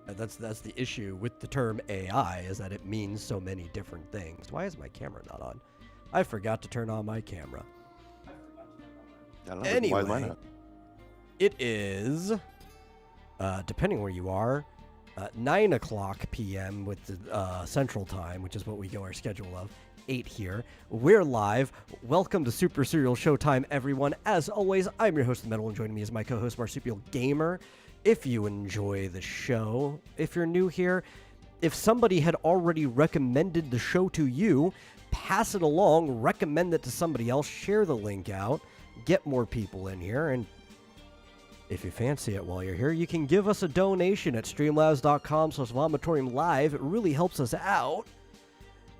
That's the issue with the term AI, is that it means so many different things. Why is my camera not on? I forgot to turn on my camera. I don't know. Anyway, Why not? it is, depending where you are, 9 o'clock p.m. with the Central Time, which is what we go our schedule of. 8 here. We're live. Welcome to Super Serial Showtime, everyone. As always, I'm your host, The Metal, and joining me is my co-host, Marsupial Gamer. If you enjoy the show, if you're new here, if somebody had already recommended the show to you, pass it along, recommend it to somebody else, share the link out, get more people in here, and if you fancy it while you're here, you can give us a donation at streamlabs.com/vomitoriumlive. It really helps us out.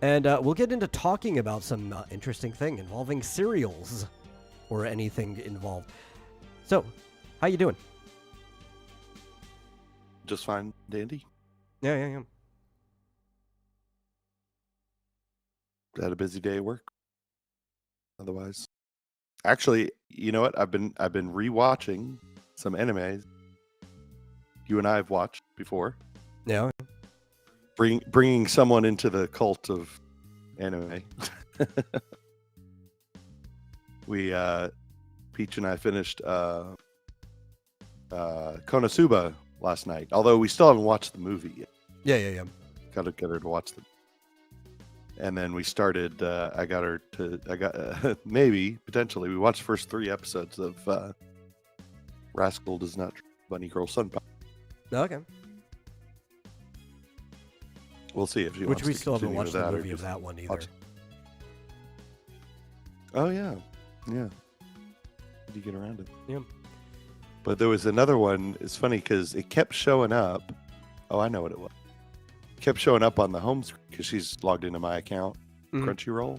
And we'll get into talking about some interesting thing involving cereals or anything involved. So, how you doing? Just fine, dandy. Yeah. Had a busy day at work. Otherwise, actually, you know what? I've been rewatching some animes you and I have watched before. Yeah. Bringing someone into the cult of anime. We Peach and I finished Konosuba last night. Although we still haven't watched the movie yet. Yeah. Got to get her to watch them. And then we started. I got maybe potentially we watched the first 3 episodes of Rascal Does Not Bunny Girl Sunpowder. Okay. We'll see if she Which wants we to still haven't continue watched with the that or movie of just that one either. watch- Oh yeah. How do you get around it? Yeah. But there was another one. It's funny because it kept showing up. Oh, I know what it was. It kept showing up on the home screen because she's logged into my account, Mhm. Crunchyroll.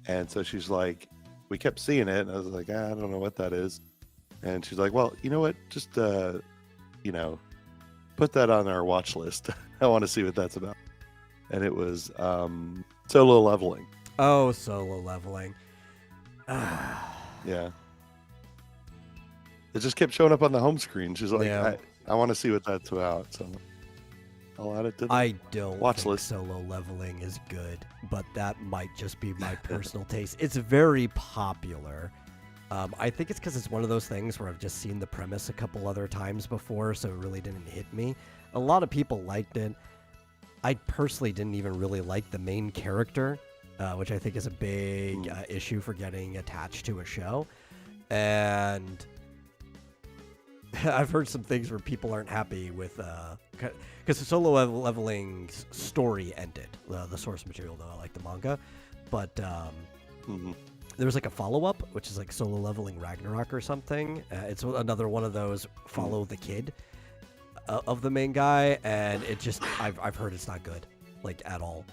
And so she's like, we kept seeing it, and I was like, I don't know what that is. And she's like, well, you know what? Just, put that on our watch list. I want to see what that's about. And it was Solo Leveling. Oh, Solo Leveling. Yeah. It just kept showing up on the home screen. She's like, Yeah. I want to see what that's about. So I'll add it to the I don't watch think list. Solo Leveling is good, but that might just be my personal taste. It's very popular. I think it's because it's one of those things where I've just seen the premise a couple other times before, so it really didn't hit me. A lot of people liked it. I personally didn't even really like the main character, which I think is a big issue for getting attached to a show. And I've heard some things where people aren't happy with, because the Solo Leveling's story ended, the source material though, like the manga, but there was like a follow-up, which is like Solo Leveling Ragnarok or something. It's another one of those follow the kid of the main guy, and it just, I've heard it's not good, like at all.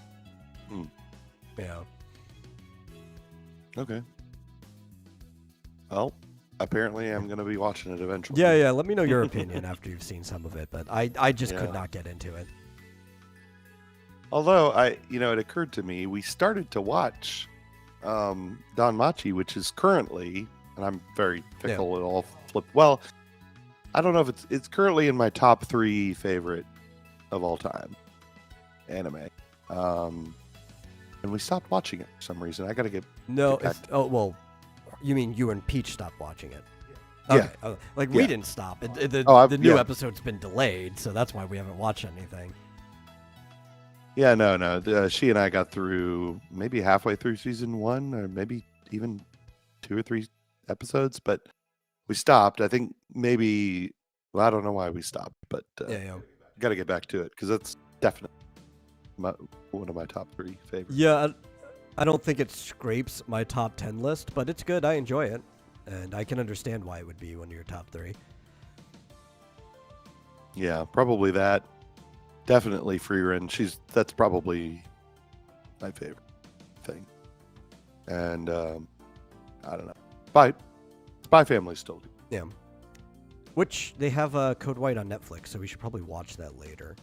Yeah. Okay. Well, apparently I'm going to be watching it eventually. Yeah. Let me know your opinion after you've seen some of it, but I just could not get into it. Although it occurred to me, we started to watch Don Machi, which is currently, and I'm very fickle and all flipped. Well, I don't know if it's currently in my top 3 favorite of all time anime. And we stopped watching it for some reason. I got to get back to well, you mean you and Peach stopped watching it? Yeah. Okay. We didn't stop. The new episode's been delayed, so that's why we haven't watched anything. Yeah, no. She and I got through maybe halfway through season 1, or maybe even 2 or 3 episodes, but we stopped. I think maybe, well, I don't know why we stopped, but got to get back to it because that's definitely one of my top 3 favorites. Yeah, I don't think it scrapes my top 10 list, but it's good. I enjoy it, and I can understand why it would be one of your top 3. Yeah, probably that. Definitely Frieren. That's probably my favorite thing. And I don't know. Spy Family still do. Yeah. Which they have Code White on Netflix, so we should probably watch that later.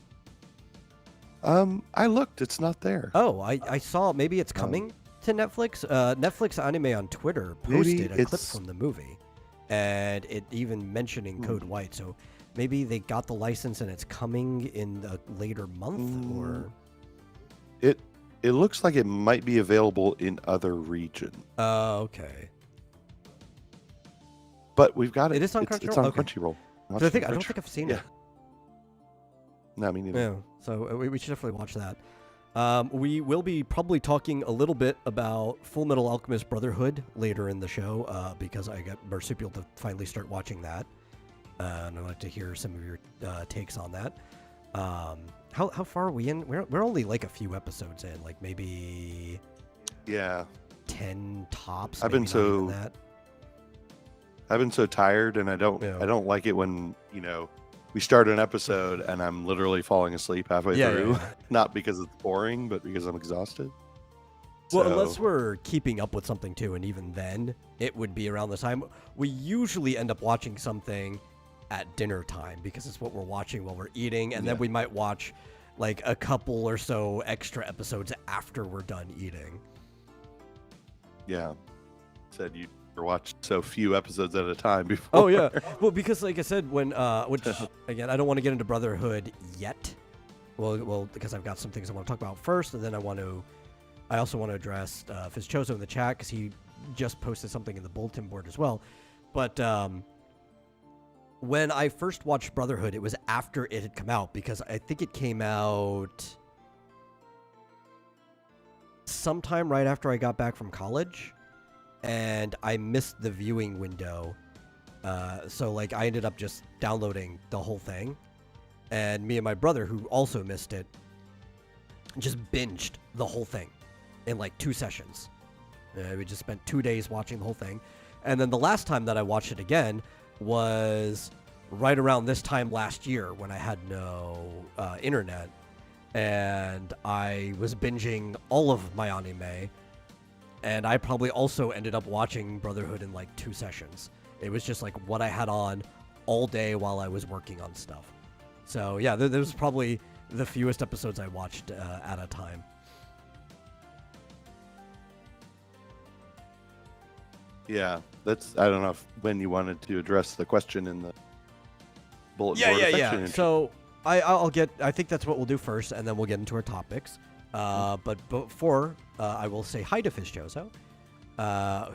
I looked. It's not there. Oh, I saw. Maybe it's coming to Netflix. Netflix Anime on Twitter posted a clip from the movie, and it even mentioning Code White. So maybe they got the license and it's coming in a later month, or It looks like it might be available in other regions. okay. But we've got it. It is on It's Crunchyroll? on Okay. Crunchyroll. So I don't think I've seen it. No, me neither. Yeah, so we should definitely watch that. We will be probably talking a little bit about Full Metal Alchemist Brotherhood later in the show, because I got marsupial to finally start watching that. And I'd like to hear some of your takes on that. How far are we in? We're only like a few episodes in, like maybe 10 tops. I've maybe been not even that. I've been so tired, and I don't like it when we start an episode and I'm literally falling asleep halfway through. Yeah. Not because it's boring, but because I'm exhausted. Well, unless we're keeping up with something too, and even then, it would be around the time. We usually end up watching something at dinner time because it's what we're watching while we're eating, and then we might watch like a couple or so extra episodes after we're done eating. Yeah. Said you watch so few episodes at a time before. Oh yeah. Well, because like I said, when which again, I don't want to get into Brotherhood yet. Well, because I've got some things I want to talk about first, and then I also want to address Fizchozo in the chat because he just posted something in the bulletin board as well. But when I first watched Brotherhood, it was after it had come out, because I think it came out sometime right after I got back from college, and I missed the viewing window. So like I ended up just downloading the whole thing, and me and my brother, who also missed it, just binged the whole thing in like 2 sessions. We just spent 2 days watching the whole thing. And then the last time that I watched it again was right around this time last year when I had no internet, and I was binging all of my anime, and I probably also ended up watching Brotherhood in like 2 sessions. It was just like what I had on all day while I was working on stuff. So yeah, there was probably the fewest episodes I watched at a time. Yeah, I don't know when you wanted to address the question in the bulletin board. Yeah. So I think that's what we'll do first, and then we'll get into our topics. But before, I will say hi to Fizchozo,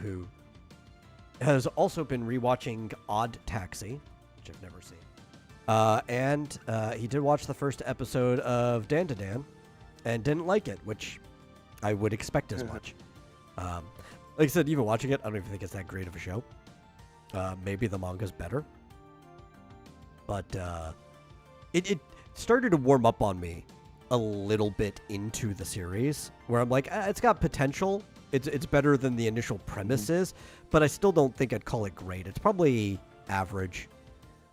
who has also been rewatching Odd Taxi, which I've never seen. And he did watch the first episode of Dan to Dan and didn't like it, which I would expect as much. Like I said, even watching it, I don't even think it's that great of a show. Maybe the manga's better. But it started to warm up on me a little bit into the series, where I'm like, it's got potential. It's better than the initial premises, but I still don't think I'd call it great. It's probably average,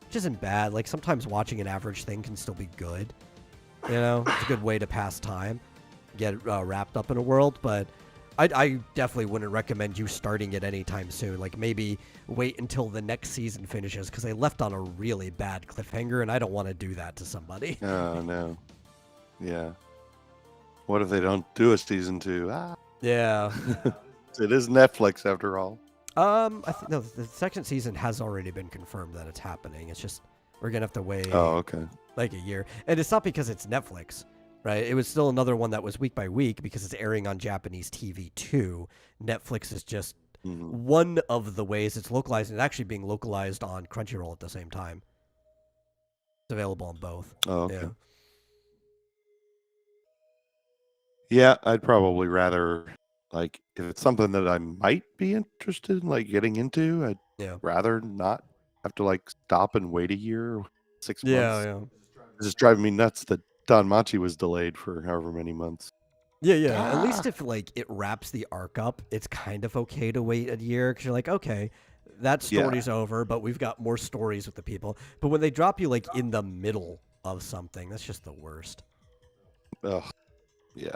which isn't bad. Like, sometimes watching an average thing can still be good. You know, it's a good way to pass time, get wrapped up in a world, but I definitely wouldn't recommend you starting it anytime soon. Like, maybe wait until the next season finishes, because they left on a really bad cliffhanger, and I don't want to do that to somebody. Oh, no. Yeah. What if they don't do a season 2? Yeah. It is Netflix, after all. I think no, the second season has already been confirmed that it's happening. It's just we're gonna have to wait. Oh, okay. Like a year, and it's not because it's Netflix, right? It was still another one that was week by week because it's airing on Japanese TV too. Netflix is just one of the ways it's localized, and actually being localized on Crunchyroll at the same time. It's available on both. Oh, okay. Yeah. Yeah, I'd probably rather, like, if it's something that I might be interested in, like, getting into, I'd rather not have to, like, stop and wait a year, 6 months. Yeah. It's just driving me nuts that Don Machi was delayed for however many months. Yeah. At least if, like, it wraps the arc up, it's kind of okay to wait a year, because you're like, okay, that story's over, but we've got more stories with the people. But when they drop you, like, in the middle of something, that's just the worst. Ugh. Yeah.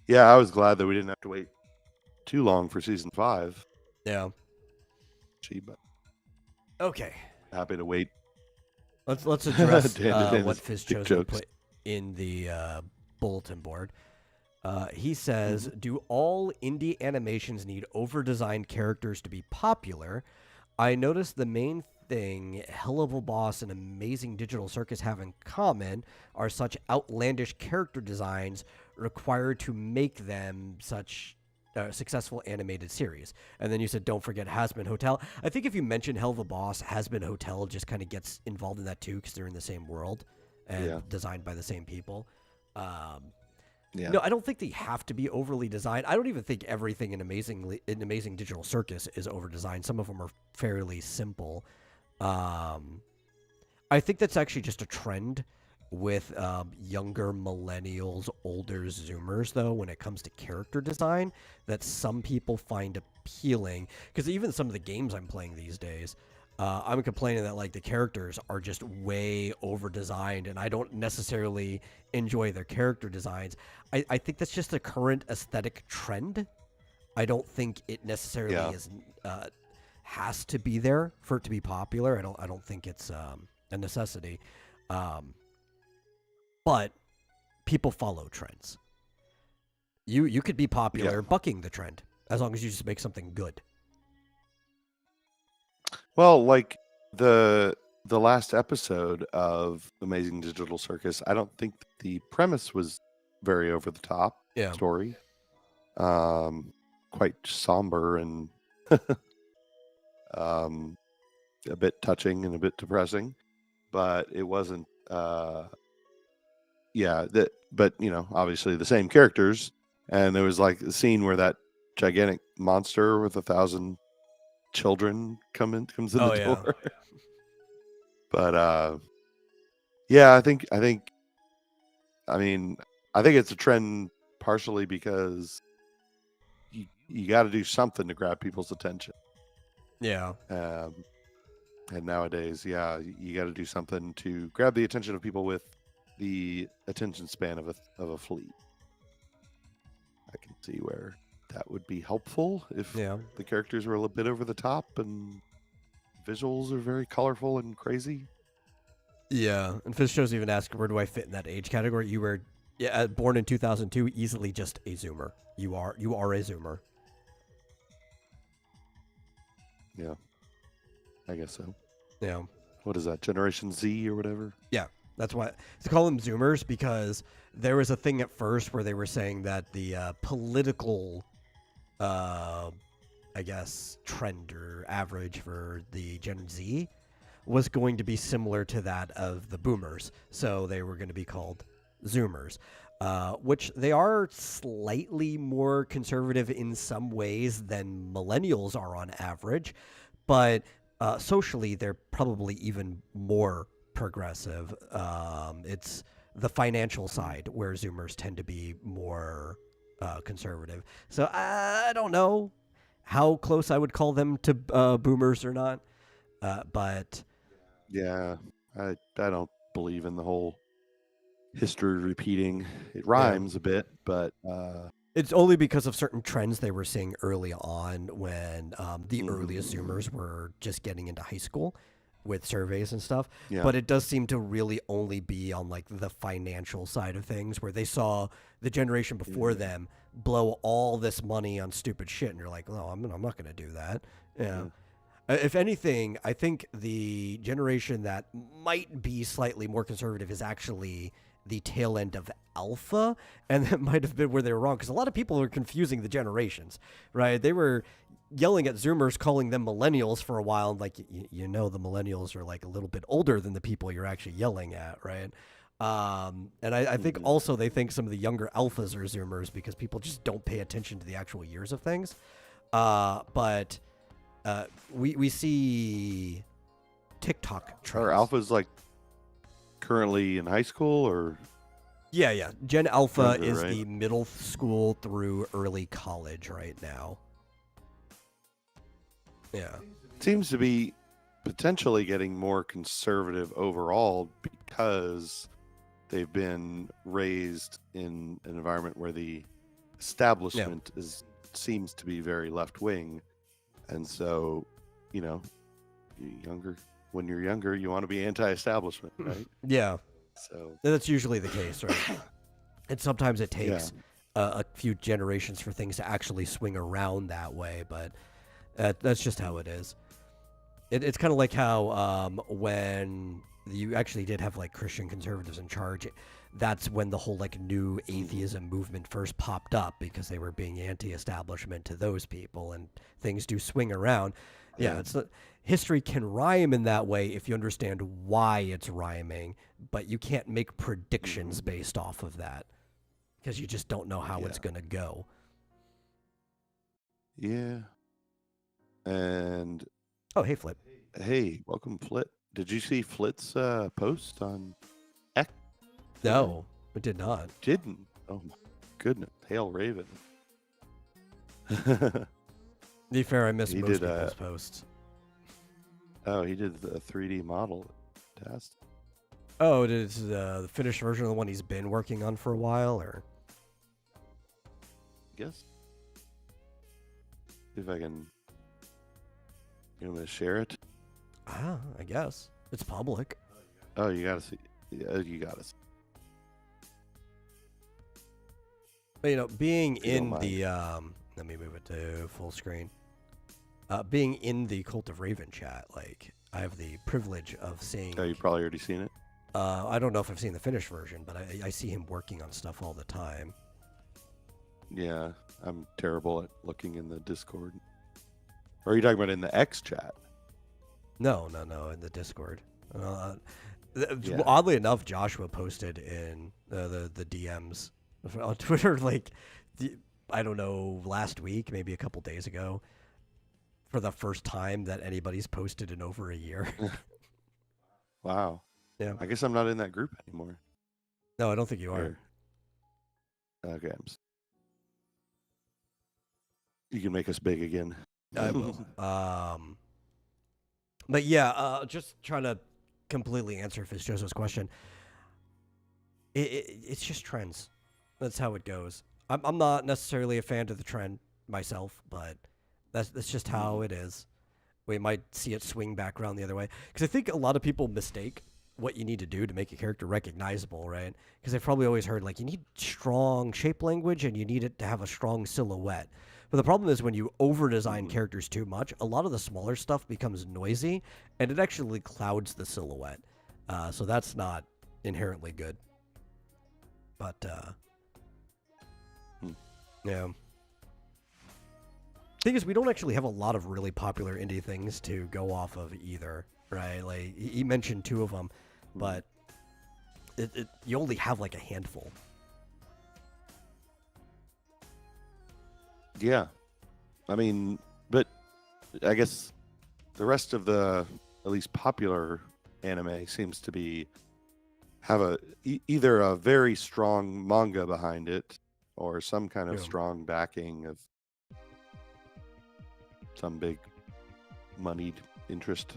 Yeah, I was glad that we didn't have to wait too long for season 5. Yeah. But okay. Happy to wait. Let's address what Fizchozo put in the bulletin board. He says, do all indie animations need over-designed characters to be popular? I noticed the main thing Hell of a Boss and Amazing Digital Circus have in common are such outlandish character designs required to make them such successful animated series. And then you said, don't forget Hazbin Hotel. I think if you mention Hell of a Boss, Hazbin Hotel just kind of gets involved in that too because they're in the same world and designed by the same people. No, I don't think they have to be overly designed. I don't even think everything in Amazing Digital Circus is over designed. Some of them are fairly simple. I think that's actually just a trend with younger millennials, older Zoomers, though, when it comes to character design, that some people find appealing. Because even some of the games I'm playing these days, I'm complaining that like the characters are just way over designed, and I don't necessarily enjoy their character designs. I think that's just a current aesthetic trend. I don't think it necessarily is has to be there for it to be popular. I don't think it's a necessity. But people follow trends. You could be popular bucking the trend as long as you just make something good. Well, like the last episode of Amazing Digital Circus, I don't think the premise was very over the top story. Quite somber and a bit touching and a bit depressing, but it wasn't but obviously the same characters, and there was like the scene where that gigantic monster with 1,000 children comes in the door. But I think it's a trend partially because you got to do something to grab people's attention. And nowadays, you got to do something to grab the attention of people with the attention span of a flea. I can see where that would be helpful if the characters were a little bit over the top and visuals are very colorful and crazy. Yeah, and Fish even asked, where do I fit in that age category? You were born in 2002, easily just a Zoomer. You are a Zoomer. Yeah, I guess so. Yeah. What is that, Generation Z or whatever? Yeah, that's why they call them Zoomers, because there was a thing at first where they were saying that the political, trend or average for the Gen Z was going to be similar to that of the Boomers. So they were going to be called Zoomers, which they are slightly more conservative in some ways than millennials are on average. But socially, they're probably even more progressive. It's the financial side where Zoomers tend to be more conservative. So I don't know how close I would call them to Boomers or not. But yeah, I don't believe in the whole history repeating. It rhymes a bit, but it's only because of certain trends they were seeing early on when the earliest Zoomers were just getting into high school with surveys and stuff. Yeah. But it does seem to really only be on like the financial side of things, where they saw the generation before them blow all this money on stupid shit, and you're like, no, I'm not going to do that. Yeah. If anything, I think the generation that might be slightly more conservative is actually the tail end of Alpha, and that might have been where they were wrong, because a lot of people are confusing the generations, right? They were yelling at Zoomers, calling them millennials for a while, and like, the millennials are like a little bit older than the people you're actually yelling at, right? And I think also they think some of the younger alphas are Zoomers because people just don't pay attention to the actual years of things. But we see TikTok trends. Are alphas like currently in high school or? Yeah. Gen Alpha is the middle school through early college right now. Yeah. Seems to be potentially getting more conservative overall because they've been raised in an environment where the establishment seems to be very left wing. And so, when you're younger, you want to be anti-establishment, right? Yeah. So that's usually the case, right? And sometimes it takes a few generations for things to actually swing around that way, but that's just how it is. It's kind of like how when you actually did have like Christian conservatives in charge, that's when the whole like new atheism movement first popped up because they were being anti-establishment to those people, and things do swing around. Yeah, it's history can rhyme in that way if you understand why it's rhyming, but you can't make predictions based off of that because you just don't know how it's going to go. Yeah. And oh, hey, Flip. Hey, welcome, Flit. Did you see Flit's post on X? No, it did not. Didn't. Oh my goodness, Hail Raven. To be fair, I missed He most did, people's posts. Oh, he did the 3D model test. Oh, it is the finished version of the one he's been working on for a while, or? Guess. See if I can. You want me to share it? I guess it's public. Oh, you gotta see. Yeah, you gotta see. But, you know, being in mind. the let me move it to full screen. Being in the Cult of Raven chat, like I have the privilege of seeing. Oh, you've probably already seen it. I don't know if I've seen the finished version, but I see him working on stuff all the time. Yeah, I'm terrible at looking in the Discord. Or are you talking about in the X chat? No, in the Discord. Yeah. Oddly enough, Joshua posted in the DMs on Twitter, like, I don't know, last week, maybe a couple days ago, for the first time that anybody's posted in over a year. Wow. Yeah. I guess I'm not in that group anymore. No, I don't think you are. Okay. You can make us big again. I will. But yeah, just trying to completely answer Fitzjoseph's question. It's just trends. That's how it goes. I'm not necessarily a fan of the trend myself, but that's just how it is. We might see it swing back around the other way. Because I think a lot of people mistake what you need to do to make a character recognizable, right? Because they've probably always heard, like, you need strong shape language and you need it to have a strong silhouette. But the problem is when you over-design characters too much, a lot of the smaller stuff becomes noisy, and it actually clouds the silhouette. So that's not inherently good. But, yeah. Thing is, we don't actually have a lot of really popular indie things to go off of either, right? Like, he mentioned two of them, but you only have like a handful. Yeah. I mean, but I guess the rest of the at least popular anime seems to have either a very strong manga behind it or some kind of strong backing of some big moneyed interest.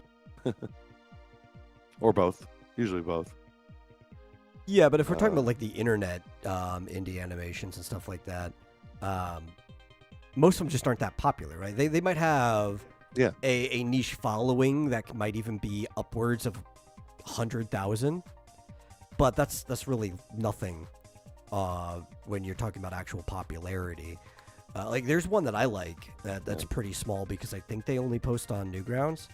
Or both. Usually both. Yeah, but if we're talking about like the internet indie animations and stuff like that, most of them just aren't that popular, right? They might have a niche following that might even be upwards of 100,000, but that's really nothing when you're talking about actual popularity. Like, there's one that I like that's pretty small because I think they only post on Newgrounds,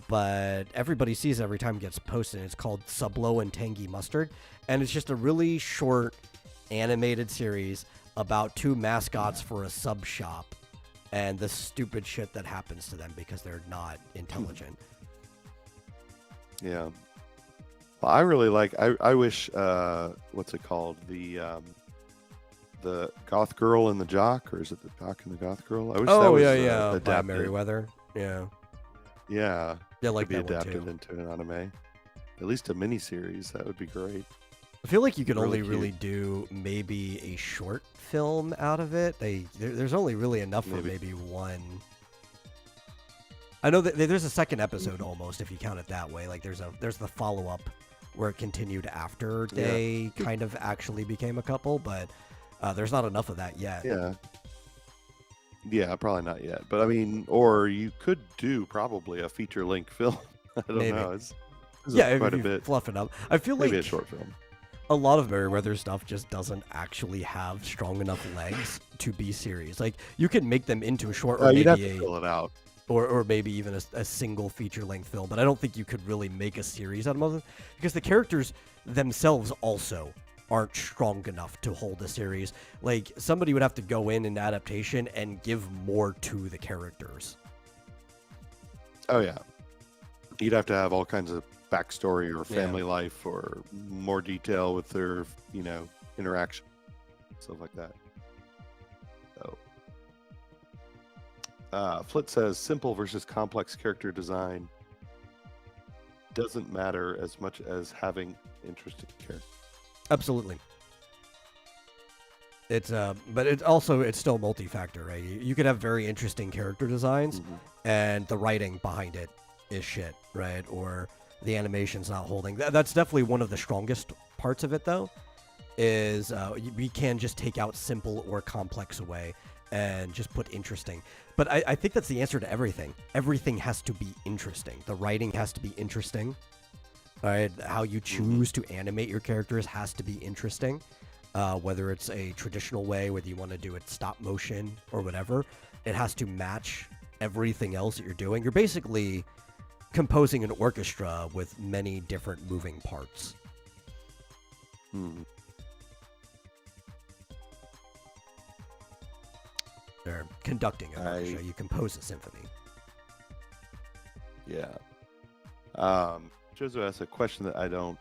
but everybody sees it every time it gets posted. It's called Sublo and Tangy Mustard, and it's just a really short animated series about two mascots for a sub shop and the stupid shit that happens to them because they're not intelligent. Yeah. Well, I really like. I wish. What's it called? The Goth Girl and the Jock, or is it the Jock and the Goth Girl? I wish that was adapted. By Merriweather. Yeah. Yeah. Yeah, like be that one adapted too. into an anime. At least a mini-series. That would be great. I feel like you could Really only really do maybe a short film out of it. There's only really enough for maybe one. I know that there's a second episode almost, if you count it that way. Like there's the follow-up where it continued after they kind of actually became a couple, but there's not enough of that yet. Yeah, probably not yet. But I mean, or you could do probably a feature-length film. I don't know. It's quite a bit. Fluff it up. I feel maybe like a short film. A lot of Merriweather stuff just doesn't actually have strong enough legs to be serious. Like, you can make them into a short or you'd have maybe to fill it out. or maybe even a single feature-length film. But I don't think you could really make a series out of them because the characters themselves also aren't strong enough to hold a series. Like, somebody would have to go in adaptation and give more to the characters. Oh yeah, you'd have to have all kinds of backstory or family life or more detail with their, interaction, stuff like that. So, Flit says simple versus complex character design doesn't matter as much as having interesting characters. Absolutely. But it's still multi-factor, right? You could have very interesting character designs, and the writing behind it is shit, right? Or the animation's not holding. That's definitely one of the strongest parts of it, though. Is we can just take out simple or complex away and just put interesting. But I think that's the answer to everything. Everything has to be interesting. The writing has to be interesting. All right, how you choose to animate your characters has to be interesting. Whether it's a traditional way, whether you want to do it stop motion or whatever, it has to match everything else that you're doing. You're basically composing an orchestra with many different moving parts. Or conducting an orchestra. You compose a symphony. Yeah. Jozo asked a question that I don't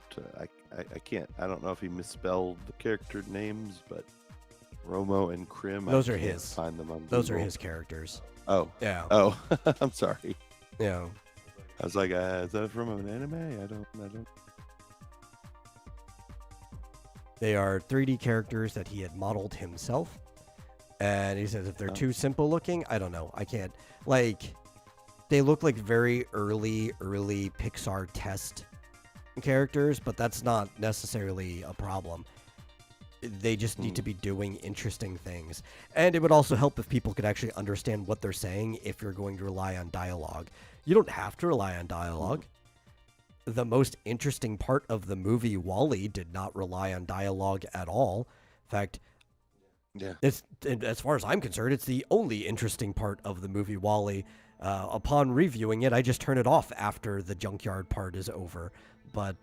know if he misspelled the character names, but Romo and Krim. Those are his. Find them on Those Google. are his characters. Oh. Yeah. Oh, I'm sorry. Yeah. I was like, is that from an anime? I don't. They are 3D characters that he had modeled himself. And he says if they're too simple looking, I don't know. I can't. Like, they look like very early Pixar test characters, but that's not necessarily a problem. They just need to be doing interesting things. And it would also help if people could actually understand what they're saying if you're going to rely on dialogue. You don't have to rely on dialogue. The most interesting part of the movie, WALL-E, did not rely on dialogue at all. In fact, it's, as far as I'm concerned, it's the only interesting part of the movie, WALL-E. Upon reviewing it, I just turn it off after the junkyard part is over. But,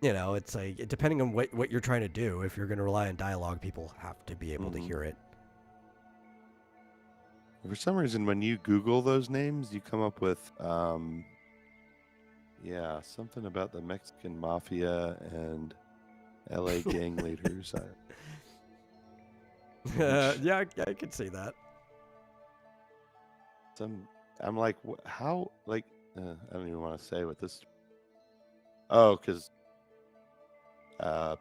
it's like, depending on what you're trying to do, if you're going to rely on dialogue, people have to be able to hear it. For some reason, when you Google those names, you come up with, something about the Mexican mafia and LA gang leaders. I could see that. I'm like, how? Like, I don't even want to say what this. Oh, because. Never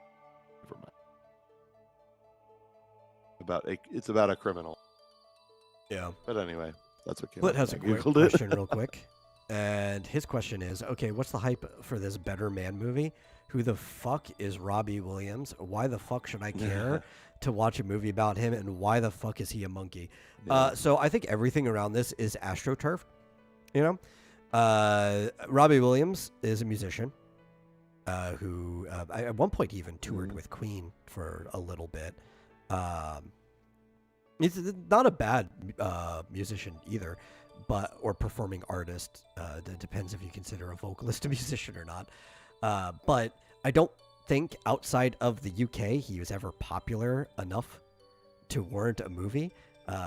mind. It's about a criminal. Yeah. But anyway, that's okay. Flit has a quick question real quick. And his question is, okay, what's the hype for this Better Man movie? Who the fuck is Robbie Williams? Why the fuck should I care to watch a movie about him? And why the fuck is he a monkey? So I think everything around this is AstroTurf. Robbie Williams is a musician who at one point even toured with Queen for a little bit. He's not a bad musician either, or performing artist. It depends if you consider a vocalist a musician or not. But I don't think outside of the UK he was ever popular enough to warrant a movie.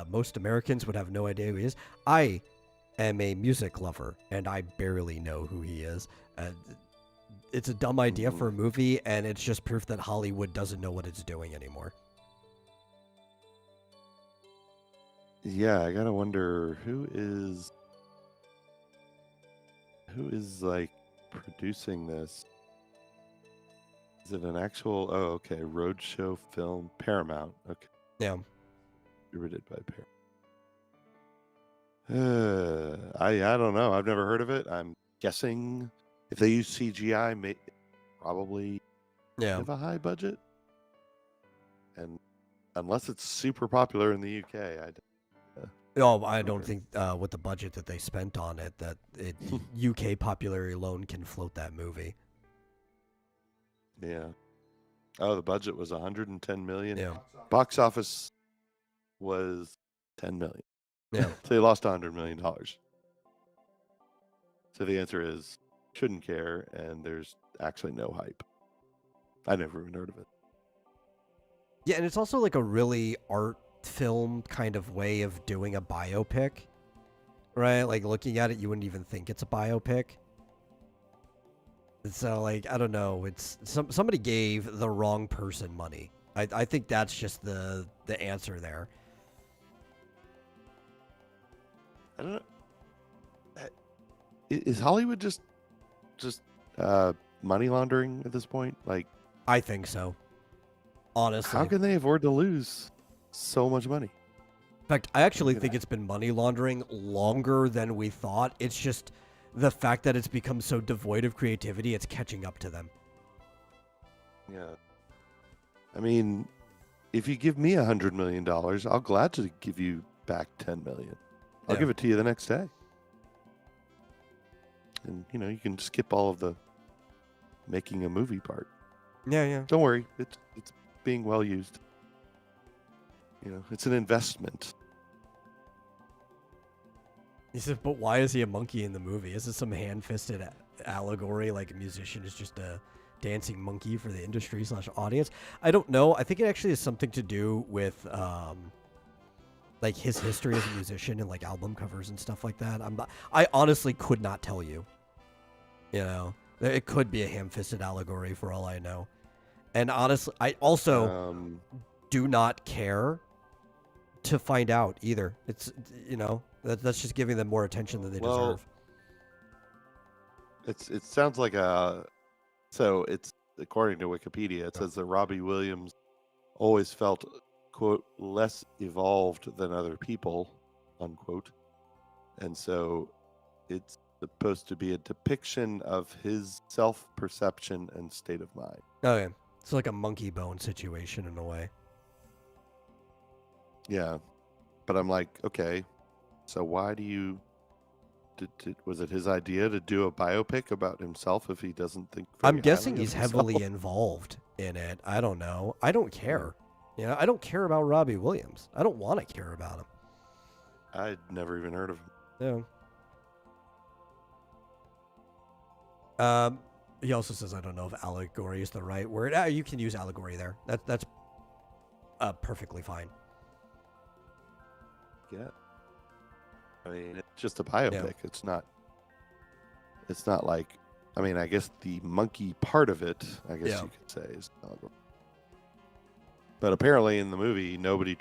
Most Americans would have no idea who he is. I am a music lover, and I barely know who he is. It's a dumb idea for a movie, and it's just proof that Hollywood doesn't know what it's doing anymore. Yeah, I gotta wonder who is like producing this. Is it an actual? Oh, okay, roadshow film, Paramount. Okay, yeah, distributed by Paramount. I don't know. I've never heard of it. I'm guessing if they use CGI, probably have a high budget, and unless it's super popular in the UK, I don't think with the budget that they spent on it, that UK popularity alone can float that movie. Yeah. Oh, the budget was 110 million. Yeah. Box office was 10 million. Yeah. So he lost $100 million. So the answer is shouldn't care, and there's actually no hype. I never even heard of it. Yeah, and it's also like a really art film kind of way of doing a biopic, right? Like looking at it, you wouldn't even think it's a biopic. So like I don't know, it's somebody gave the wrong person money. I think that's just the answer there. I don't know. Is Hollywood just money laundering at this point? Like, I think so. Honestly. how can they afford to lose so much money? In fact, I actually think it's been money laundering longer than we thought. It's just the fact that it's become so devoid of creativity, it's catching up to them. Yeah. I mean, if you give me $100 million, I'll gladly give you back $10 million. I'll give it to you the next day. And, you can skip all of the making a movie part. Yeah. Don't worry. It's being well used. It's an investment. He said, but why is he a monkey in the movie? Is this some hand-fisted allegory like a musician is just a dancing monkey for the industry / audience? I don't know. I think it actually has something to do with like his history as a musician and like album covers and stuff like that. I honestly could not tell you. It could be a ham-fisted allegory for all I know. And honestly, I also do not care to find out either. It's that's just giving them more attention than they deserve. It sounds like so it's according to Wikipedia, it says that Robbie Williams always felt, quote, less evolved than other people, unquote. And so it's supposed to be a depiction of his self-perception and state of mind. Okay. It's like a monkey bone situation in a way. Yeah. But I'm like, okay, so why do you... was it his idea to do a biopic about himself if he doesn't think... I'm guessing he's heavily involved in it. I don't know. I don't care. I don't care about Robbie Williams. I don't want to care about him. I'd never even heard of him. Yeah. He also says, I don't know if allegory is the right word. You can use allegory there. That's perfectly fine. Yeah. I mean, it's just a biopic. Yeah. It's not like, I mean, I guess the monkey part of it, I guess you could say, is allegory. But apparently in the movie, nobody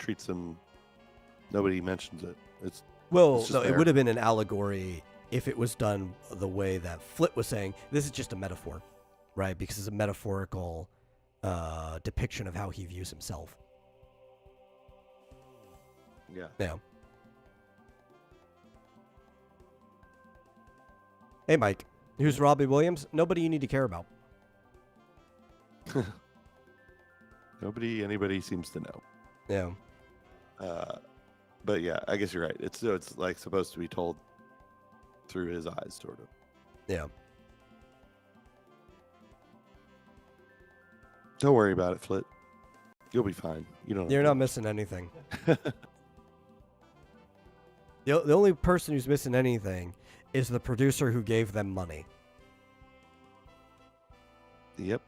mentions it. It would have been an allegory if it was done the way that Flit was saying. This is just a metaphor, right? Because it's a metaphorical depiction of how he views himself. Yeah. Yeah. Hey, Mike. Who's Robbie Williams? Nobody you need to care about. Anybody seems to know. Yeah. But yeah, I guess you're right. It's like supposed to be told through his eyes, sort of. Yeah. Don't worry about it, Flit. You'll be fine. You're not missing anything. The only person who's missing anything is the producer who gave them money. Yep.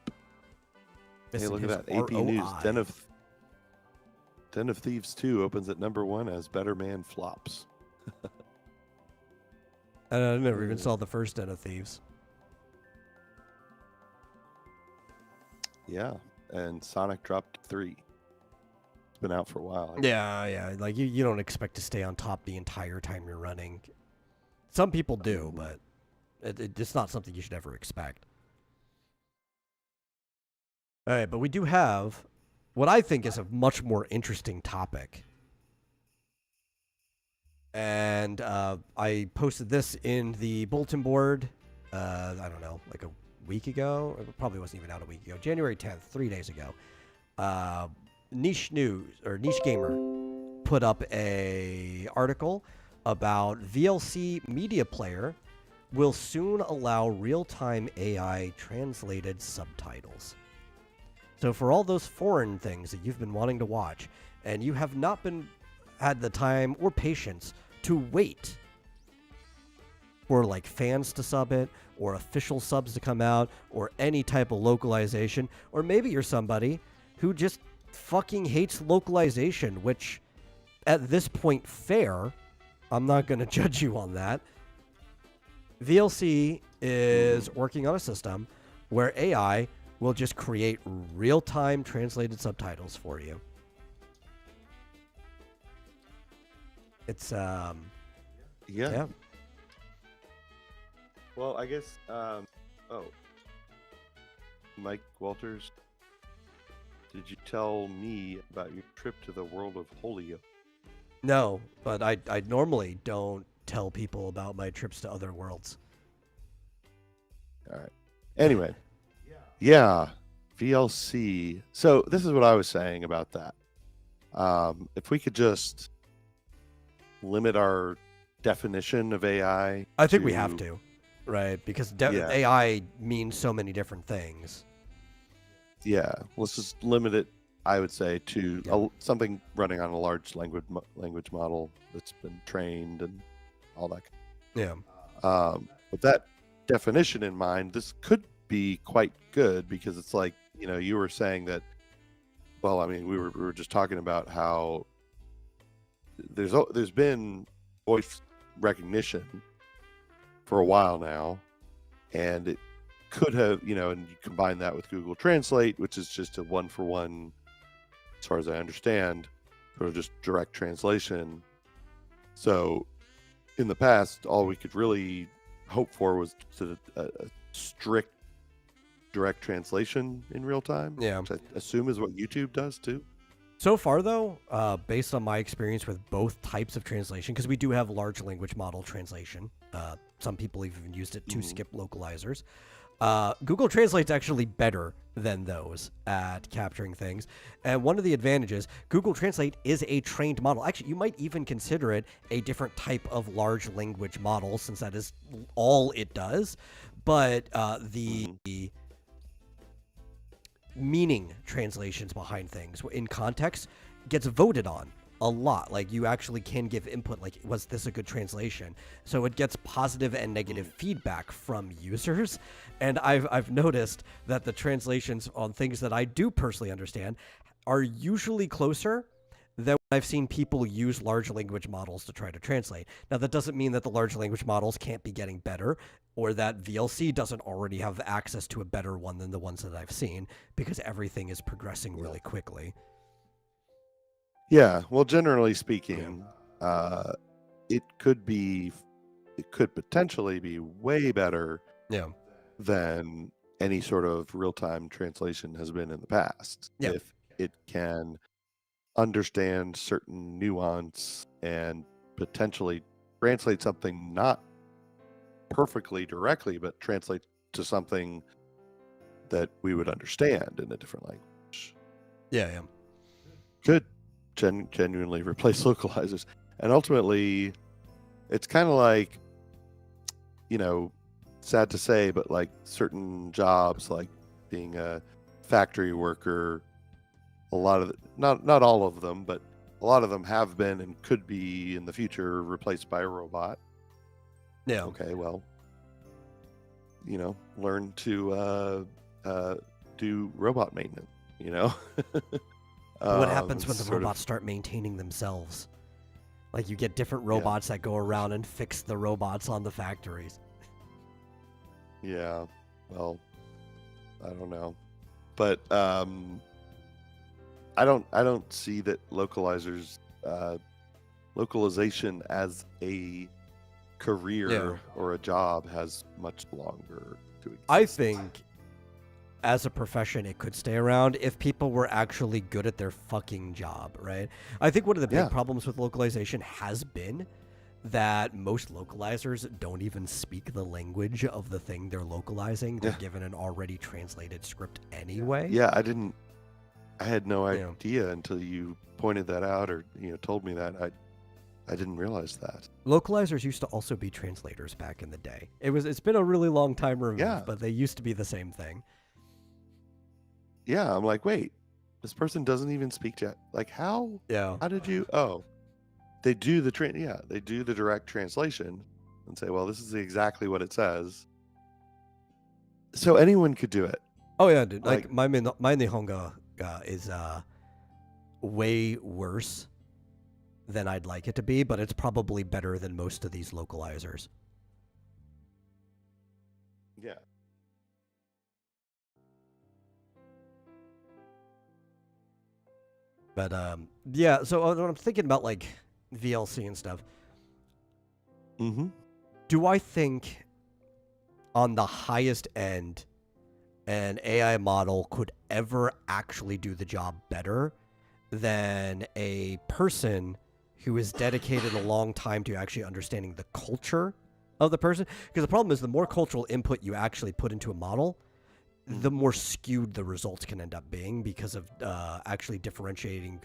Missing hey, look at that. AP ROI. News. Den of Thieves 2 opens at #1 as Better Man flops. I never even saw the first Den of Thieves. Yeah, and Sonic dropped 3. It's been out for a while. Yeah. Like you don't expect to stay on top the entire time you're running. Some people do, but it's not something you should ever expect. All right, but we do have what I think is a much more interesting topic. And I posted this in the bulletin board, I don't know, like a week ago. It probably wasn't even out a week ago. January 10th, 3 days ago. Niche News, or Niche Gamer, put up a article about VLC Media Player will soon allow real-time AI translated subtitles. So for all those foreign things that you've been wanting to watch, and you have not had the time or patience to wait for like fans to sub it or official subs to come out or any type of localization. Or maybe you're somebody who just fucking hates localization, which at this point, fair. I'm not going to judge you on that. VLC is working on a system where AI will just create real-time translated subtitles for you. It's yeah. Well, I guess Mike Walters, did you tell me about your trip to the world of Holio? No, but I normally don't tell people about my trips to other worlds. All right. Anyway, yeah, VLC. So this is what I was saying about that. If we could just limit our definition of AI. I think we have to, right? Because AI means so many different things. Yeah, let's just limit it, I would say, to something running on a large language model that's been trained and all that. Yeah. With that definition in mind, this could be quite good because it's like, you were saying that. Well, I mean, we were just talking about how there's been voice recognition for a while now, and it could have, and you combine that with Google Translate, which is just a one-for-one, as far as I understand, sort of just direct translation. So in the past, all we could really hope for was a strict direct translation in real time, which I assume is what YouTube does too. So far, though, based on my experience with both types of translation, because we do have large language model translation, some people even used it to skip localizers. Google Translate's actually better than those at capturing things. And one of the advantages, Google Translate is a trained model. Actually, you might even consider it a different type of large language model, since that is all it does. But the meaning translations behind things in context gets voted on a lot. Like, you actually can give input, like, was this a good translation? So it gets positive and negative feedback from users. And I've noticed that the translations on things that I do personally understand are usually closer than when I've seen people use large language models to try to translate. Now, that doesn't mean that the large language models can't be getting better, or that VLC doesn't already have access to a better one than the ones that I've seen, because everything is progressing really quickly. Yeah, well, generally speaking, it could potentially be way better than any sort of real-time translation has been in the past. If it can understand certain nuance and potentially translate something not perfectly directly, but translate to something that we would understand in a different language. Could genuinely replace localizers. And ultimately, it's kind of like, sad to say, but like certain jobs, like being a factory worker, a lot of not all of them, but a lot of them have been and could be in the future replaced by a robot. Okay, well, learn to do robot maintenance, What happens when the robots start maintaining themselves? Like, you get different robots that go around and fix the robots on the factories. Yeah, well, I don't know, but I don't see that localization as a career or a job has much longer to exist. I think as a profession it could stay around if people were actually good at their fucking job, right? I think one of the big problems with localization has been that most localizers don't even speak the language of the thing they're localizing. They're given an already translated script anyway. I had no idea until you pointed that out, or told me that. I didn't realize that. Localizers used to also be translators back in the day. It's been a really long time removed, but they used to be the same thing. Yeah, I'm like, wait, this person doesn't even speak yet. Like, how? Yeah. How did you? Oh, they do the they do the direct translation and say, well, this is exactly what it says. So anyone could do it. Oh yeah, dude. Like my Nihongo is way worse than I'd like it to be, but it's probably better than most of these localizers. Yeah. But yeah. So when I'm thinking about like VLC and stuff, do I think on the highest end an AI model could ever actually do the job better than a person who is dedicated a long time to actually understanding the culture of the person? Because the problem is the more cultural input you actually put into a model, the more skewed the results can end up being because of actually differentiating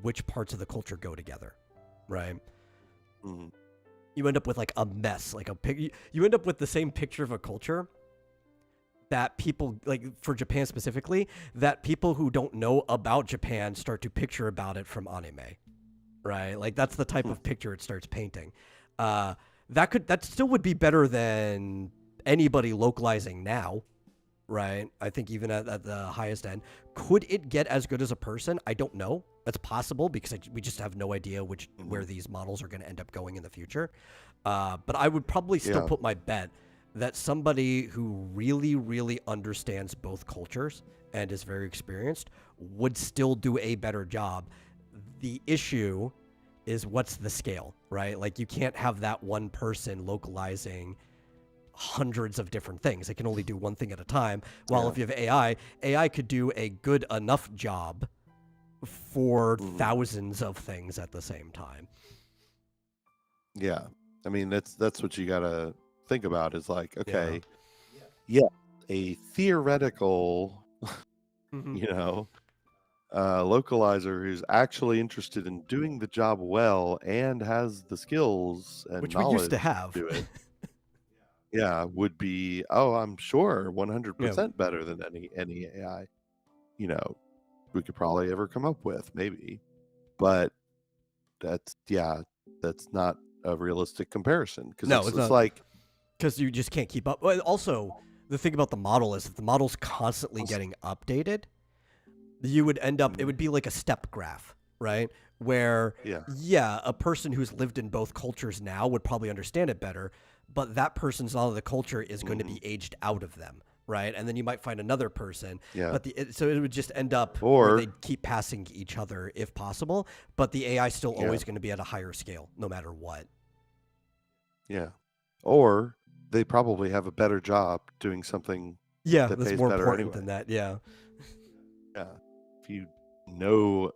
which parts of the culture go together, right? You end up with like a mess, like you end up with the same picture of a culture that people, like for Japan specifically, that people who don't know about Japan start to picture about it from anime, right? Like that's the type of picture it starts painting. That still would be better than anybody localizing now, right? I think even at the highest end. Could it get as good as a person? I don't know. That's possible because we just have no idea where these models are going to end up going in the future. But I would probably still put my bet that somebody who really, really understands both cultures and is very experienced would still do a better job. The issue is what's the scale, right? Like you can't have that one person localizing hundreds of different things. It can only do one thing at a time. While if you have AI could do a good enough job for thousands of things at the same time. Yeah. I mean, that's what you got to think about is like, okay, a theoretical, localizer who's actually interested in doing the job well and has the skills and which knowledge we used to have. To do it. Would be, I'm sure 100% better than any AI, we could probably ever come up with, maybe. But that's not a realistic comparison because it's not, like because you just can't keep up. Also, the thing about the model is if the model's constantly getting updated, you would end up, it would be like a step graph, right? Where, a person who's lived in both cultures now would probably understand it better, but that person's knowledge of the culture is going to be aged out of them, right? And then you might find another person, but so it would just end up where they'd keep passing each other if possible, but the AI still always going to be at a higher scale, no matter what. Yeah. Or they probably have a better job doing something that that's pays more better important anyway. than that, Yeah. If you know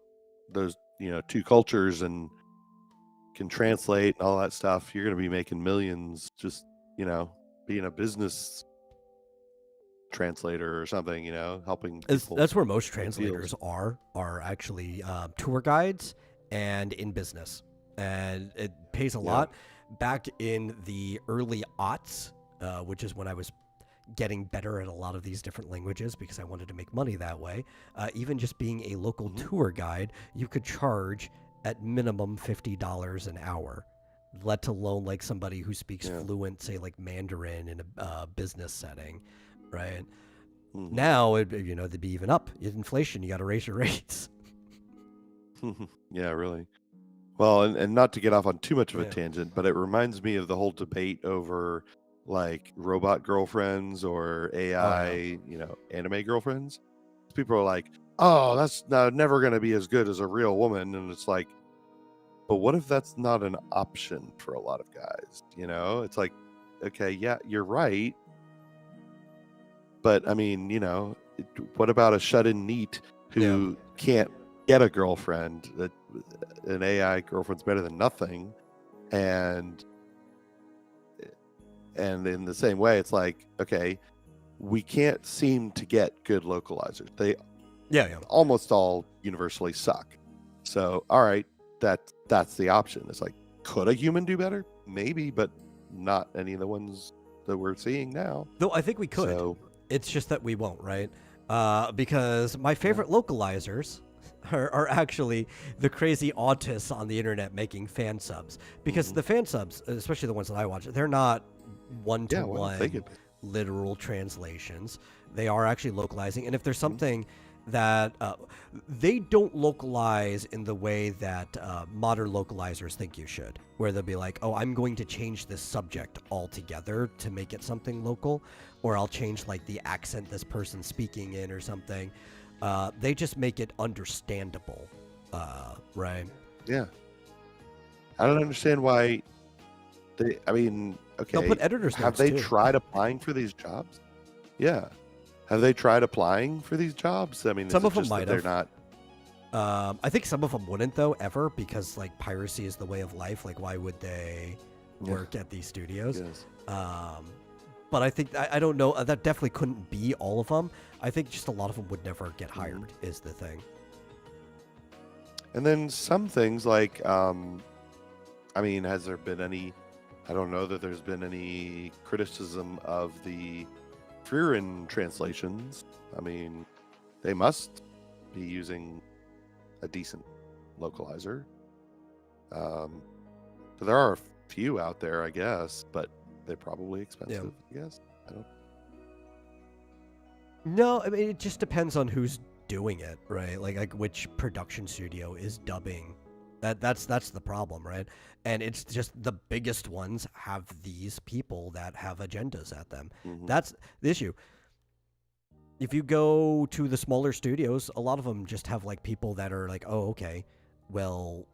those, two cultures and can translate and all that stuff, you're going to be making millions just, being a business translator or something, helping people. That's where most translators are actually tour guides and in business. And it pays a lot. Back in the early aughts, which is when I was getting better at a lot of these different languages because I wanted to make money that way, even just being a local tour guide, you could charge at minimum $50 an hour, let alone like somebody who speaks fluent, say like Mandarin in a business setting, right? Now, they'd be even up. Inflation, you got to raise your rates. Yeah, really. Well, and not to get off on too much of a tangent, but it reminds me of the whole debate over like robot girlfriends or AI, anime girlfriends. People are like, oh, that's never going to be as good as a real woman. And it's like, but what if that's not an option for a lot of guys? It's like, okay, yeah, you're right. But I mean, what about a shut-in NEET who can't get a girlfriend? That an AI girlfriend's better than nothing. And in the same way, it's like, okay, we can't seem to get good localizers. They almost all universally suck. So, all right, that's the option. It's like, could a human do better? Maybe, but not any of the ones that we're seeing now. Though I think we could. It's just that we won't, right? Because my favorite localizers are actually the crazy autists on the internet making fan subs. Because the fan subs, especially the ones that I watch, they're not one to Yeah, what do they one get? literal translations. They are actually localizing. And if there's something that they don't localize in the way that modern localizers think you should, where they'll be like, oh, I'm going to change this subject altogether to make it something local, or I'll change like the accent this person's speaking in or something. They just make it understandable, right? Yeah. I don't understand why they. I mean, okay. They'll put editors' Have notes, they too. tried applying for these jobs? Yeah. Have they tried applying for these jobs? I mean, Some is of it them just might that they're have. not? I think some of them wouldn't though ever, because like piracy is the way of life. Like, why would they work at these studios? Yes. But I think I don't know. That definitely couldn't be all of them. I think just a lot of them would never get hired. Is the thing. And then some things like, I mean, has there been any? I don't know that there's been any criticism of the Freerin translations. I mean, they must be using a decent localizer. So there are a few out there, I guess, but they're probably expensive. I guess. I don't. No, I mean it just depends on who's doing it, right? Like which production studio is dubbing. That's the problem, right? And it's just the biggest ones have these people that have agendas at them. That's the issue. If you go to the smaller studios, a lot of them just have like people that are like, oh, okay, well,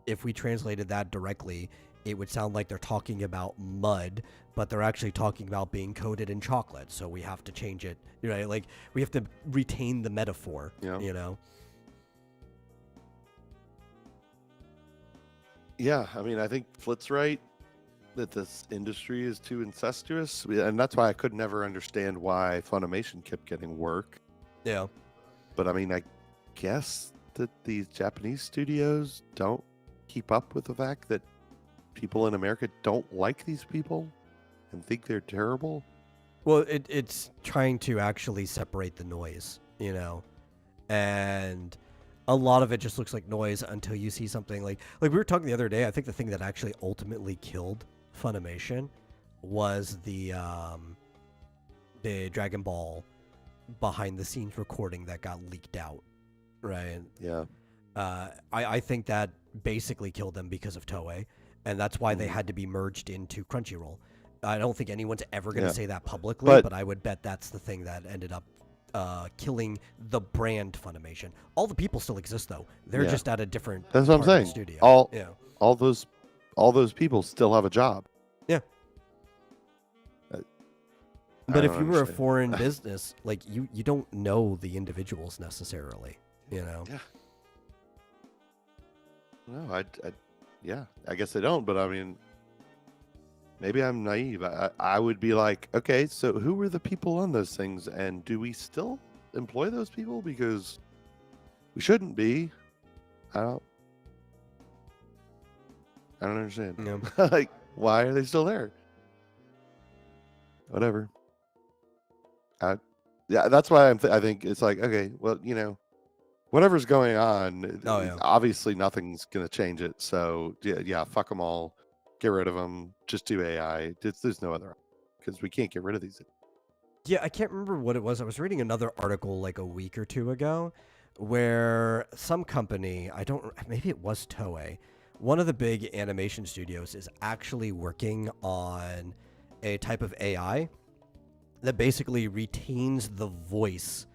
if we translated that directly, it would sound like they're talking about mud, but they're actually talking about being coated in chocolate. So we have to change it, right? Like we have to retain the metaphor, you know? Yeah, I mean, I think Flit's right that this industry is too incestuous, and that's why I could never understand why Funimation kept getting work. Yeah. But I mean, I guess that these Japanese studios don't keep up with the fact that people in America don't like these people and think they're terrible. Well, it's trying to actually separate the noise, you know, and a lot of it just looks like noise until you see something like we were talking the other day. I think the thing that actually ultimately killed Funimation was the Dragon Ball behind the scenes recording that got leaked out, right? Yeah. I think that basically killed them because of Toei, and that's why they had to be merged into Crunchyroll. I don't think anyone's ever going to say that publicly, but I would bet that's the thing that ended up killing the brand Funimation. All the people still exist though; they're just at a different. That's what I'm saying. Studio. All those people still have a job. Yeah. But if you were a foreign business, like you don't know the individuals necessarily, you know. Yeah. No, I guess they don't. But I mean, maybe I'm naive. I would be like, okay, so who were the people on those things, and do we still employ those people? Because we shouldn't be. I don't understand. Yeah. Like, why are they still there? Whatever. Yeah, that's why I think it's like, okay, well, you know, whatever's going on, obviously nothing's gonna change it. So yeah, fuck them all, get rid of them, just do AI. There's no other, because we can't get rid of these. Yeah, I can't remember what it was. I was reading another article like a week or two ago, where some company, maybe it was Toei, one of the big animation studios is actually working on a type of AI that basically retains the voice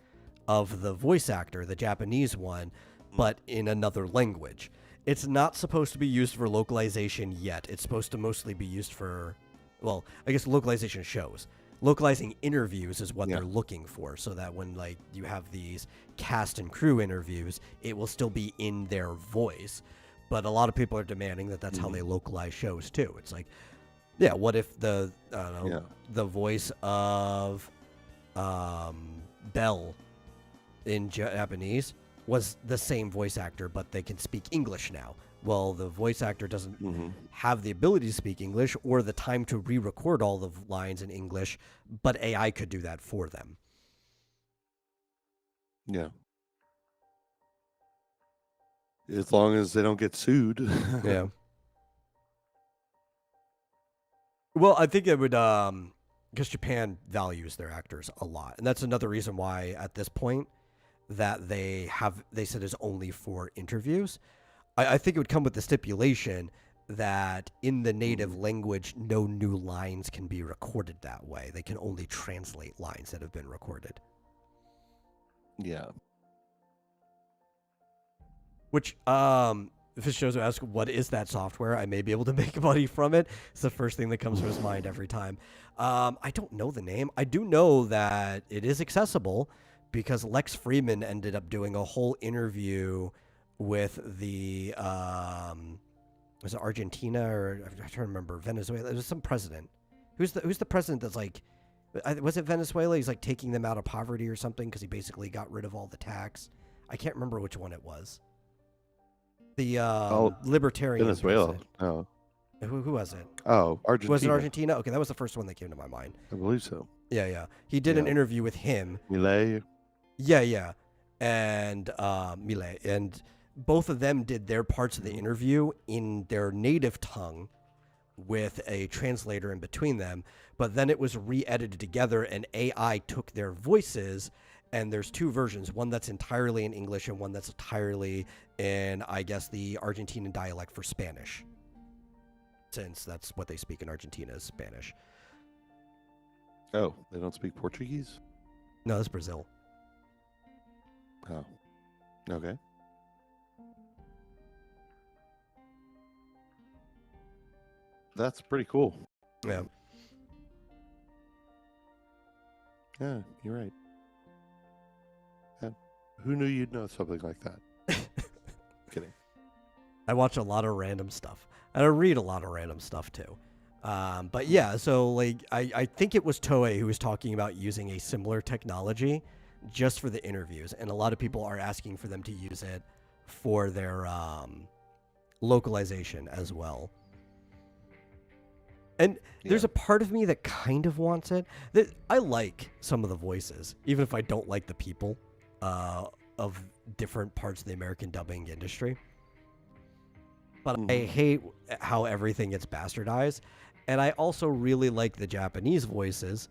of the voice actor, the Japanese one, but in another language. It's not supposed to be used for localization yet. It's supposed to mostly be used for, well, I guess localization shows. Localizing interviews is what they're looking for, so that when like you have these cast and crew interviews, it will still be in their voice. But a lot of people are demanding that that's how they localize shows too. It's like, yeah, what if the voice of Belle in Japanese was the same voice actor, but they can speak English now? Well, the voice actor doesn't have the ability to speak English or the time to re-record all the lines in English, but AI could do that for them. Yeah. As long as they don't get sued. Yeah. Well, I think it would, because Japan values their actors a lot, and that's another reason why at this point that they said is only for interviews. I think it would come with the stipulation that in the native language, no new lines can be recorded that way. They can only translate lines that have been recorded. Yeah. Which, if it shows ask, what is that software? I may be able to make money from it. It's the first thing that comes to his mind every time. I don't know the name. I do know that it is accessible because Lex Freeman ended up doing a whole interview with the, was it Argentina or I'm trying to remember, Venezuela? It was some president. Who's the president that's like, was it Venezuela? He's like taking them out of poverty or something because he basically got rid of all the tax. I can't remember which one it was. The libertarian Venezuela. president. Oh. Who was it? Oh, Argentina. Was it Argentina? Okay, that was the first one that came to my mind. I believe so. Yeah. He did an interview with him. Millet. Yeah. And Millet. And both of them did their parts of the interview in their native tongue with a translator in between them. But then it was re-edited together and AI took their voices. And there's two versions, one that's entirely in English and one that's entirely in, I guess, the Argentinian dialect for Spanish. Since that's what they speak in Argentina is Spanish. Oh, they don't speak Portuguese? No, that's Brazil. Oh, okay. That's pretty cool. Yeah. Yeah, you're right. Who knew you'd know something like that? Kidding. I watch a lot of random stuff. And I read a lot of random stuff too. But yeah, so like I think it was Toei who was talking about using a similar technology just for the interviews. And a lot of people are asking for them to use it for their localization as well. And there's a part of me that kind of wants it. That I like some of the voices, even if I don't like the people of different parts of the American dubbing industry. But I hate how everything gets bastardized. And I also really like the Japanese voices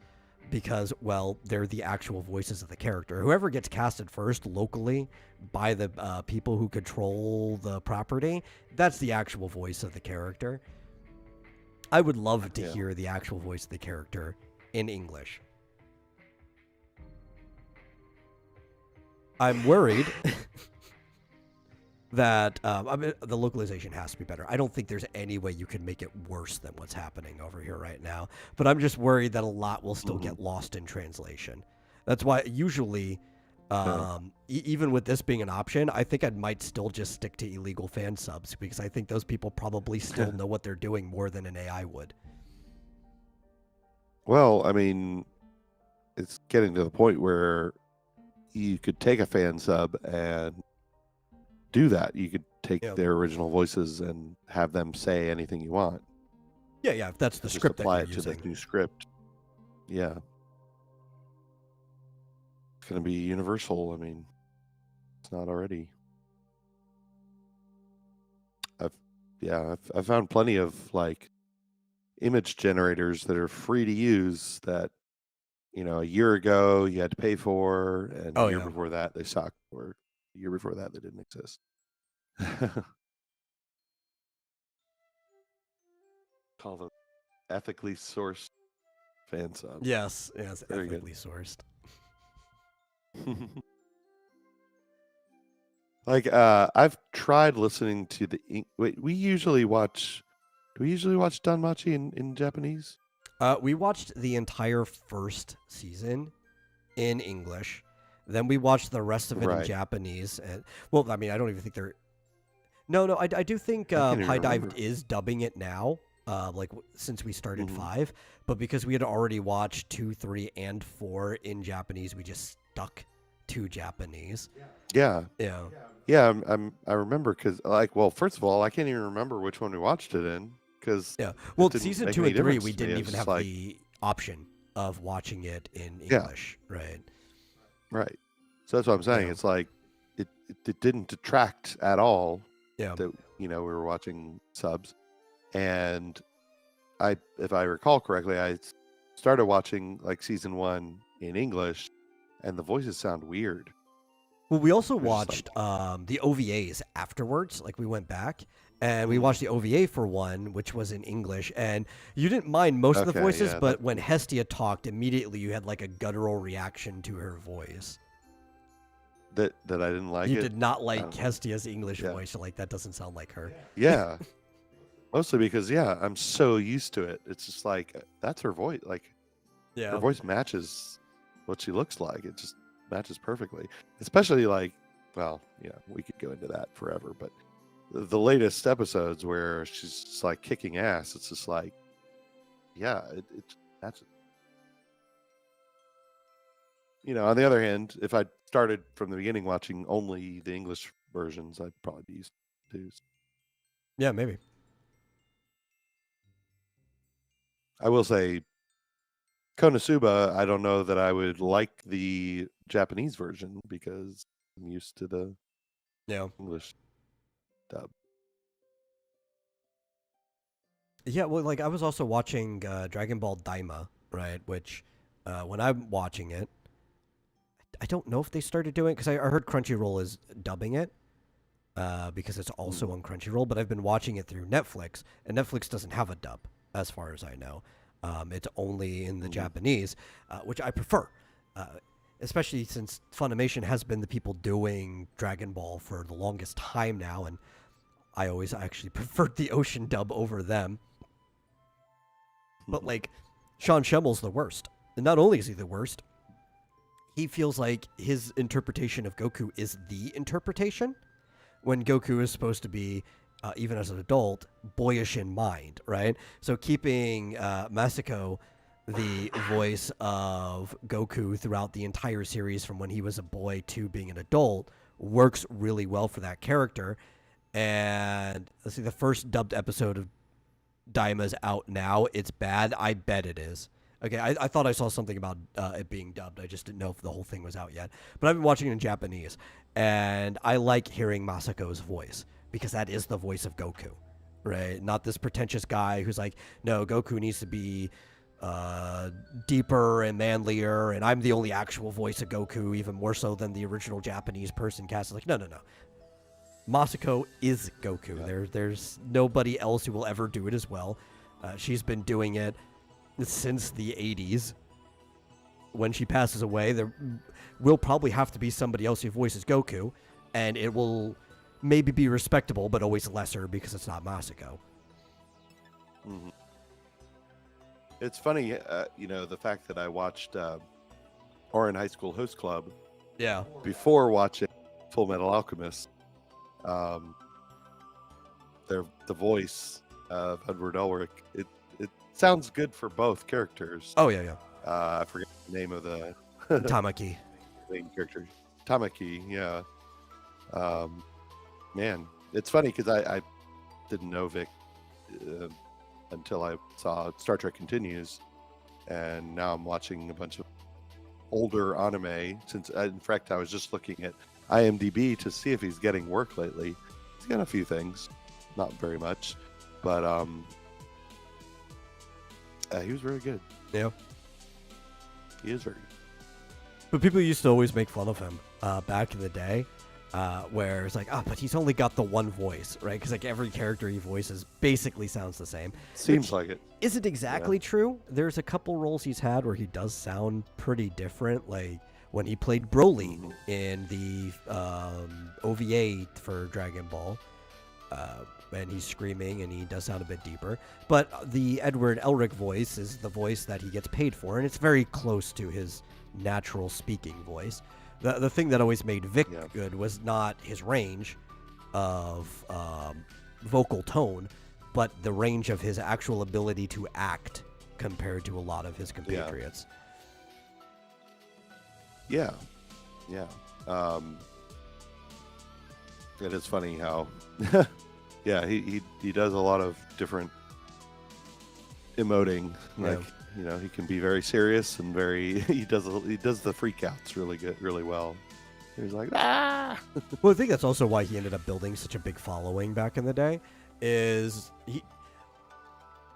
because, well, they're the actual voices of the character. Whoever gets casted first locally by the people who control the property, that's the actual voice of the character. I would love to hear the actual voice of the character in English. I'm worried that the localization has to be better. I don't think there's any way you can make it worse than what's happening over here right now. But I'm just worried that a lot will still get lost in translation. That's why usually, even with this being an option, I think I might still just stick to illegal fan subs because I think those people probably still know what they're doing more than an AI would. Well, I mean, it's getting to the point where you could take a fan sub and do that. You could take their original voices and have them say anything you want. Yeah, if that's the just script apply that you're it to using. the new script. Yeah. It's going to be universal. I mean, it's not already. I've found plenty of like image generators that are free to use that, a year ago you had to pay for, and a year before that they sucked, or a year before that they didn't exist. Call them ethically sourced fan subs. Yes, Very ethically sourced. Like I've tried listening to the wait, do we usually watch Danmachi in Japanese? We watched the entire first season in English. Then we watched the rest of it in Japanese. And, well, I mean, I don't even think they're... No, I do think High Dive is dubbing it now, since we started 5. But because we had already watched 2, 3, and 4 in Japanese, we just stuck to Japanese. Yeah. I remember because, first of all, I can't even remember which one we watched it in. Well, season 2 and 3, we didn't even have the option of watching it in English, right? Right. So that's what I'm saying. It's like it didn't detract at all Yeah. that we were watching subs. And if I recall correctly, I started watching like season 1 in English, and the voices sound weird. Well, we also They're just like, watched the OVAs afterwards. Like we went back and we watched the OVA for one, which was in English, and you didn't mind most of the okay, voices, yeah, but when Hestia talked, immediately you had like a guttural reaction to her voice. that I didn't like You it. did not I like don't know. Hestia's English Yeah. voice. You're like, that doesn't sound like her. Yeah, mostly because I'm so used to it. It's just like that's her voice. Like her Yeah. voice matches what she looks like. It just matches perfectly. Especially like, well, we could go into that forever, but the latest episodes where she's just like kicking ass, it's just like, yeah, it matches. On the other hand, if I started from the beginning watching only the English versions, I'd probably be used to. Yeah, maybe. I will say, Konosuba, I don't know that I would like the Japanese version because I'm used to the Yeah. English dub. Yeah, well, like I was also watching Dragon Ball Daima, right? Which, when I'm watching it, I don't know if they started doing it because I heard Crunchyroll is dubbing it because it's also on Crunchyroll. But I've been watching it through Netflix, and Netflix doesn't have a dub, as far as I know. It's only in the Japanese, which I prefer, especially since Funimation has been the people doing Dragon Ball for the longest time now, and I always actually preferred the Ocean dub over them. But like, Sean Schemmel's the worst. And not only is he the worst, he feels like his interpretation of Goku is the interpretation when Goku is supposed to be, even as an adult, boyish in mind, right? So keeping Masako the voice of Goku throughout the entire series from when he was a boy to being an adult works really well for that character. And let's see, the first dubbed episode of Daima's out now. It's bad. I bet it is. Okay, I thought I saw something about it being dubbed. I just didn't know if the whole thing was out yet. But I've been watching it in Japanese, and I like hearing Masako's voice because that is the voice of Goku, right? Not this pretentious guy who's like, no, Goku needs to be deeper and manlier, and I'm the only actual voice of Goku, even more so than the original Japanese person cast. Like, no. Masako is Goku. Yeah. There's nobody else who will ever do it as well. She's been doing it since the 80s. When she passes away, there will probably have to be somebody else who voices Goku, and it will maybe be respectable, but always lesser because it's not Masako. Mm-hmm. It's funny, the fact that I watched Orin High School Host Club Yeah. before watching Full Metal Alchemist. The voice of Edward Elric, it sounds good for both characters. Oh, yeah. I forget the name of the Tamaki. main character. Tamaki, yeah. Man, it's funny because I didn't know Vic until I saw Star Trek Continues, and now I'm watching a bunch of older anime. Since, in fact, I was just looking at IMDb to see if he's getting work lately. He's got a few things, not very much, but he was very good. Yeah. He is very good. But people used to always make fun of him back in the day, where it's like, but he's only got the one voice, right? Because like every character he voices basically sounds the same. Seems like it. Isn't exactly true. There's a couple roles he's had where he does sound pretty different, like when he played Broly in the OVA for Dragon Ball. And he's screaming and he does sound a bit deeper. But the Edward Elric voice is the voice that he gets paid for, and it's very close to his natural speaking voice. The thing that always made Vic good was not his range of vocal tone, but the range of his actual ability to act compared to a lot of his compatriots. Yeah. It is funny how he does a lot of different emoting. Like he can be very serious and very he does the freakouts really well. He was like, ah. Well, I think that's also why he ended up building such a big following back in the day.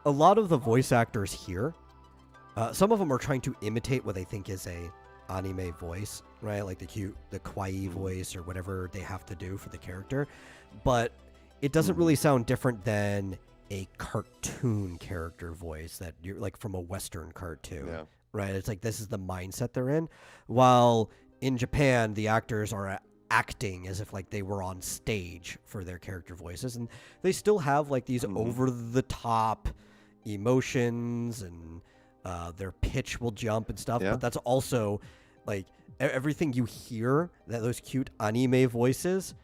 A lot of the voice actors here, some of them are trying to imitate what they think is a anime voice, right? Like the kawaii voice or whatever they have to do for the character, but it doesn't really sound different than a cartoon character voice that you're like from a Western cartoon, right? It's like this is the mindset they're in. While in Japan, the actors are acting as if like they were on stage for their character voices, and they still have like these over the top emotions, and their pitch will jump and stuff. But that's also like everything you hear, that those cute anime voices,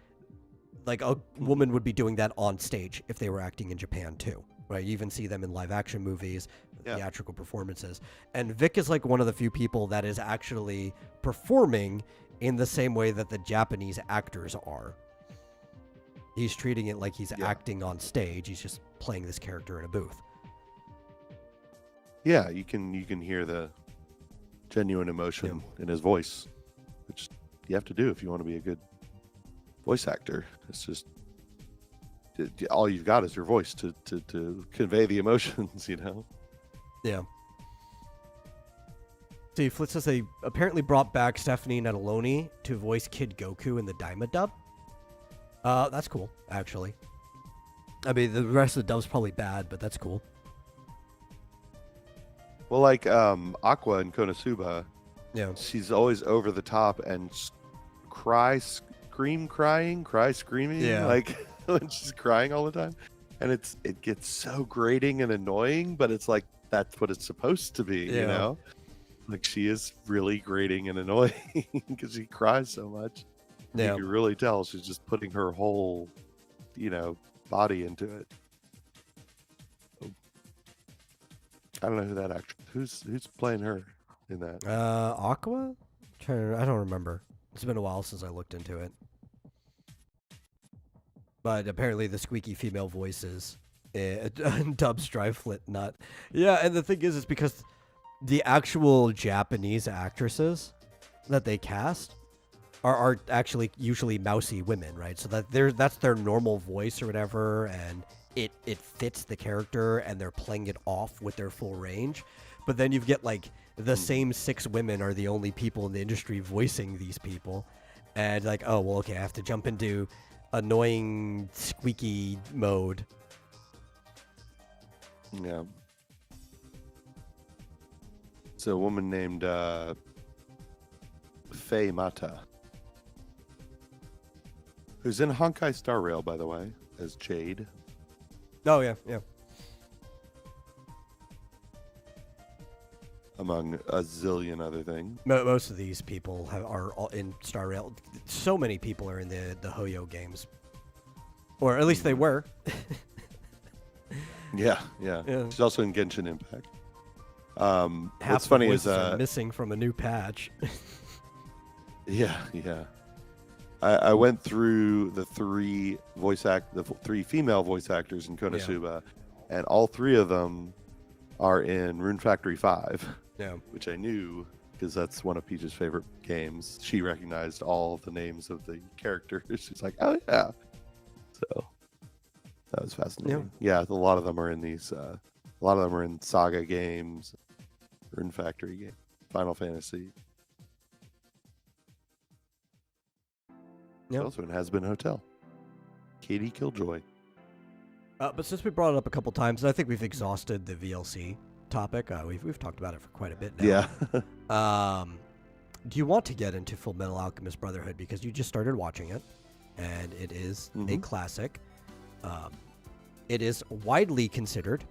like a woman would be doing that on stage if they were acting in Japan too, right? You even see them in live action movies, theatrical performances. And Vic is like one of the few people that is actually performing in the same way that the Japanese actors are. He's treating it like he's acting on stage. He's just playing this character in a booth. Yeah, you can hear the genuine emotion in his voice, which you have to do if you want to be a good voice actor. It's just all you've got is your voice to convey the emotions, you know? Yeah. See, Flitz says they apparently brought back Stephanie Netoloni to voice Kid Goku in the Daima dub. That's cool, actually. I mean, the rest of the dub's probably bad, but that's cool. Well, like Aqua in Konosuba, she's always over the top and cry screaming, like when she's crying all the time, and it gets so grating and annoying, but it's like that's what it's supposed to be, you know? Like she is really grating and annoying because she cries so much. You can really tell she's just putting her whole, body into it. I don't know who that actor. Who's playing her in that? Aqua? I don't remember. It's been a while since I looked into it. But apparently the squeaky female voices dubs drive Flit nut. Yeah, and the thing is, it's because the actual Japanese actresses that they cast are actually usually mousy women, right? So that's their normal voice or whatever, and it fits the character, and they're playing it off with their full range. But then you get like the same 6 women are the only people in the industry voicing these people, and like, oh well, okay, I have to jump into annoying squeaky mode. Yeah. It's a woman named Faye Mata, who's in Honkai Star Rail, by the way, as Jade. Oh, yeah. Among a zillion other things. Most of these people are all in Star Rail. So many people are in the Hoyo games. Or at least they were. Yeah. She's also in Genshin Impact. Half what's funny is missing from a new patch. Yeah. I went through the three female voice actors in Konosuba, and all 3 of them are in Rune Factory 5. Yeah. Which I knew because that's one of Peach's favorite games. She recognized all of the names of the characters. She's like, oh yeah. So that was fascinating. Yeah, a lot of them are in these. A lot of them are in Saga games, Rune Factory games, Final Fantasy. Yep. Also in Has Been Hotel. Katie Killjoy. But since we brought it up a couple times, and I think we've exhausted the VLC topic. We've talked about it for quite a bit now. Yeah. Do you want to get into Full Metal Alchemist Brotherhood, because you just started watching it, and it is a classic. It is widely considered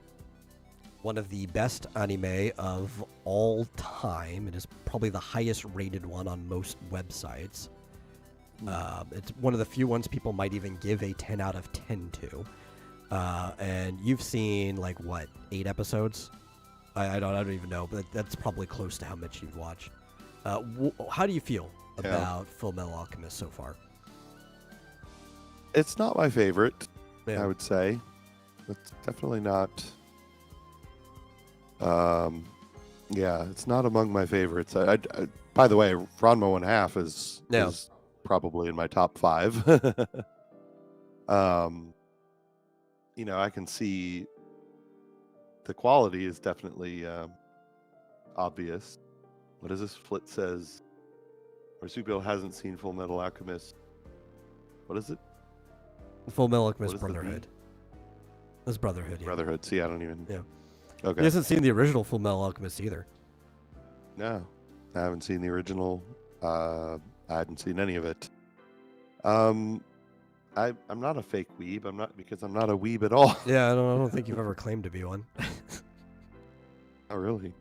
one of the best anime of all time. It is probably the highest rated one on most websites. It's one of the few ones people might even give a 10 out of 10 to. And you've seen, 8 episodes? I don't even know, but that's probably close to how much you've watched. How do you feel about Full Metal Alchemist so far? It's not my favorite, I would say. It's definitely not. It's not among my favorites. By the way, Ranma 1/2 is probably in my top 5. I can see the quality is definitely obvious. What is this? Flit says, Marsupial hasn't seen Full Metal Alchemist. What is it? Full Metal Alchemist What is the Brotherhood. This Brotherhood, yeah. Brotherhood. See, I don't even. Yeah. Okay. He hasn't seen the original Full Metal Alchemist either. No, I haven't seen the original. I hadn't seen any of it. I'm not a fake weeb. I'm not a weeb at all. Yeah, I don't think you've ever claimed to be one. Oh, really?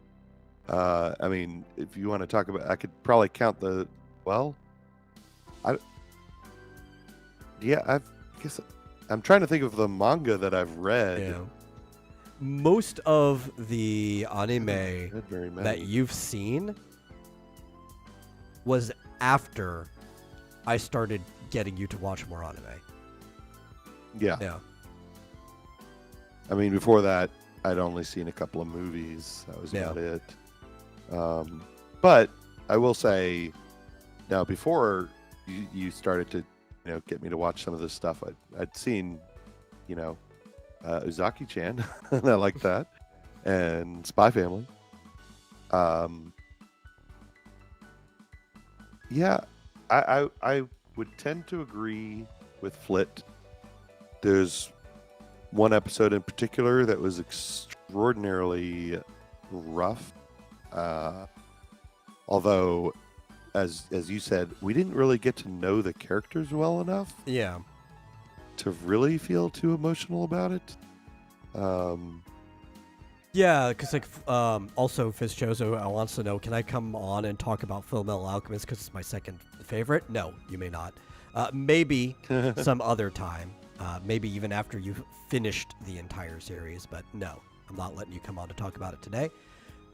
I mean, if you want to talk about, I could probably count the. Well, I guess I'm trying to think of the manga that I've read. Yeah. Most of the anime that you've seen was after I started getting you to watch more anime. Yeah. Yeah. I mean, before that, I'd only seen a couple of movies. That was about it. But I will say, now before you started to, get me to watch some of this stuff, I'd seen, Uzaki-chan, and I like that, and Spy Family. Yeah, I would tend to agree with Flit. There's one episode in particular that was extraordinarily rough. Although, as you said, we didn't really get to know the characters well enough. Yeah. To really feel too emotional about it. Yeah, because also Fizchozo wants to know, can I come on and talk about Full Metal Alchemist because it's my second favorite? No, you may not. Maybe some other time. Maybe even after you've finished the entire series. But no, I'm not letting you come on to talk about it today.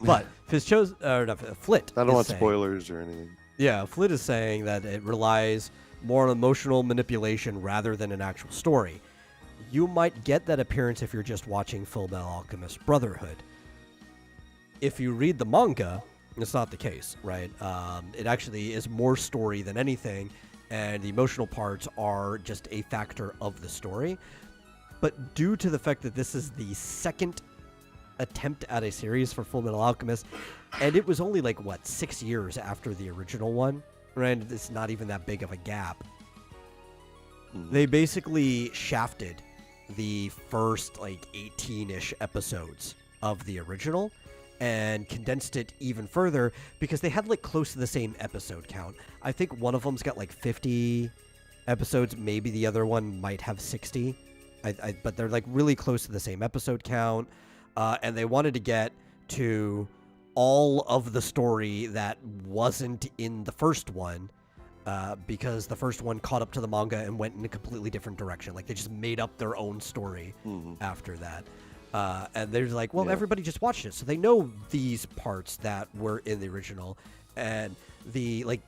But Flit. I don't want spoilers or anything. Yeah, Flit is saying that it relies more on emotional manipulation rather than an actual story. You might get that appearance if you're just watching Full Metal Alchemist Brotherhood. If you read the manga, it's not the case, right? It actually is more story than anything, and the emotional parts are just a factor of the story. But due to the fact that this is the second attempt at a series for Full Metal Alchemist, and it was only 6 years after the original one, right? It's not even that big of a gap. They basically shafted the first 18-ish episodes of the original and condensed it even further because they had close to the same episode count. I think one of them's got 50 episodes, maybe the other one might have 60. But they're really close to the same episode count. And they wanted to get to all of the story that wasn't in the first one because the first one caught up to the manga and went in a completely different direction. They just made up their own story after that. And they're everybody just watched it, so they know these parts that were in the original. And the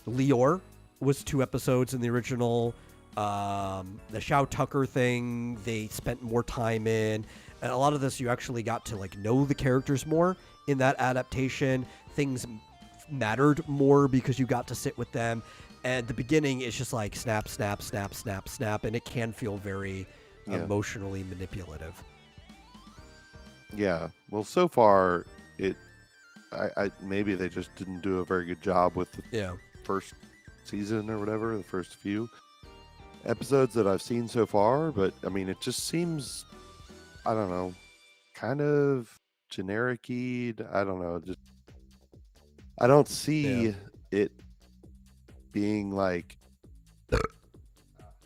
Lior was 2 episodes in the original. The Shao Tucker thing, they spent more time in. And a lot of this, you actually got to know the characters more in that adaptation. Things mattered more because you got to sit with them. And the beginning is just snap, snap, snap, snap, snap, and it can feel very emotionally manipulative. Yeah. Well, so far, I maybe they just didn't do a very good job with the first season or whatever, the first few episodes that I've seen so far. But I mean, it just seems, I don't know, kind of generic-y. I don't know. Just I don't see it being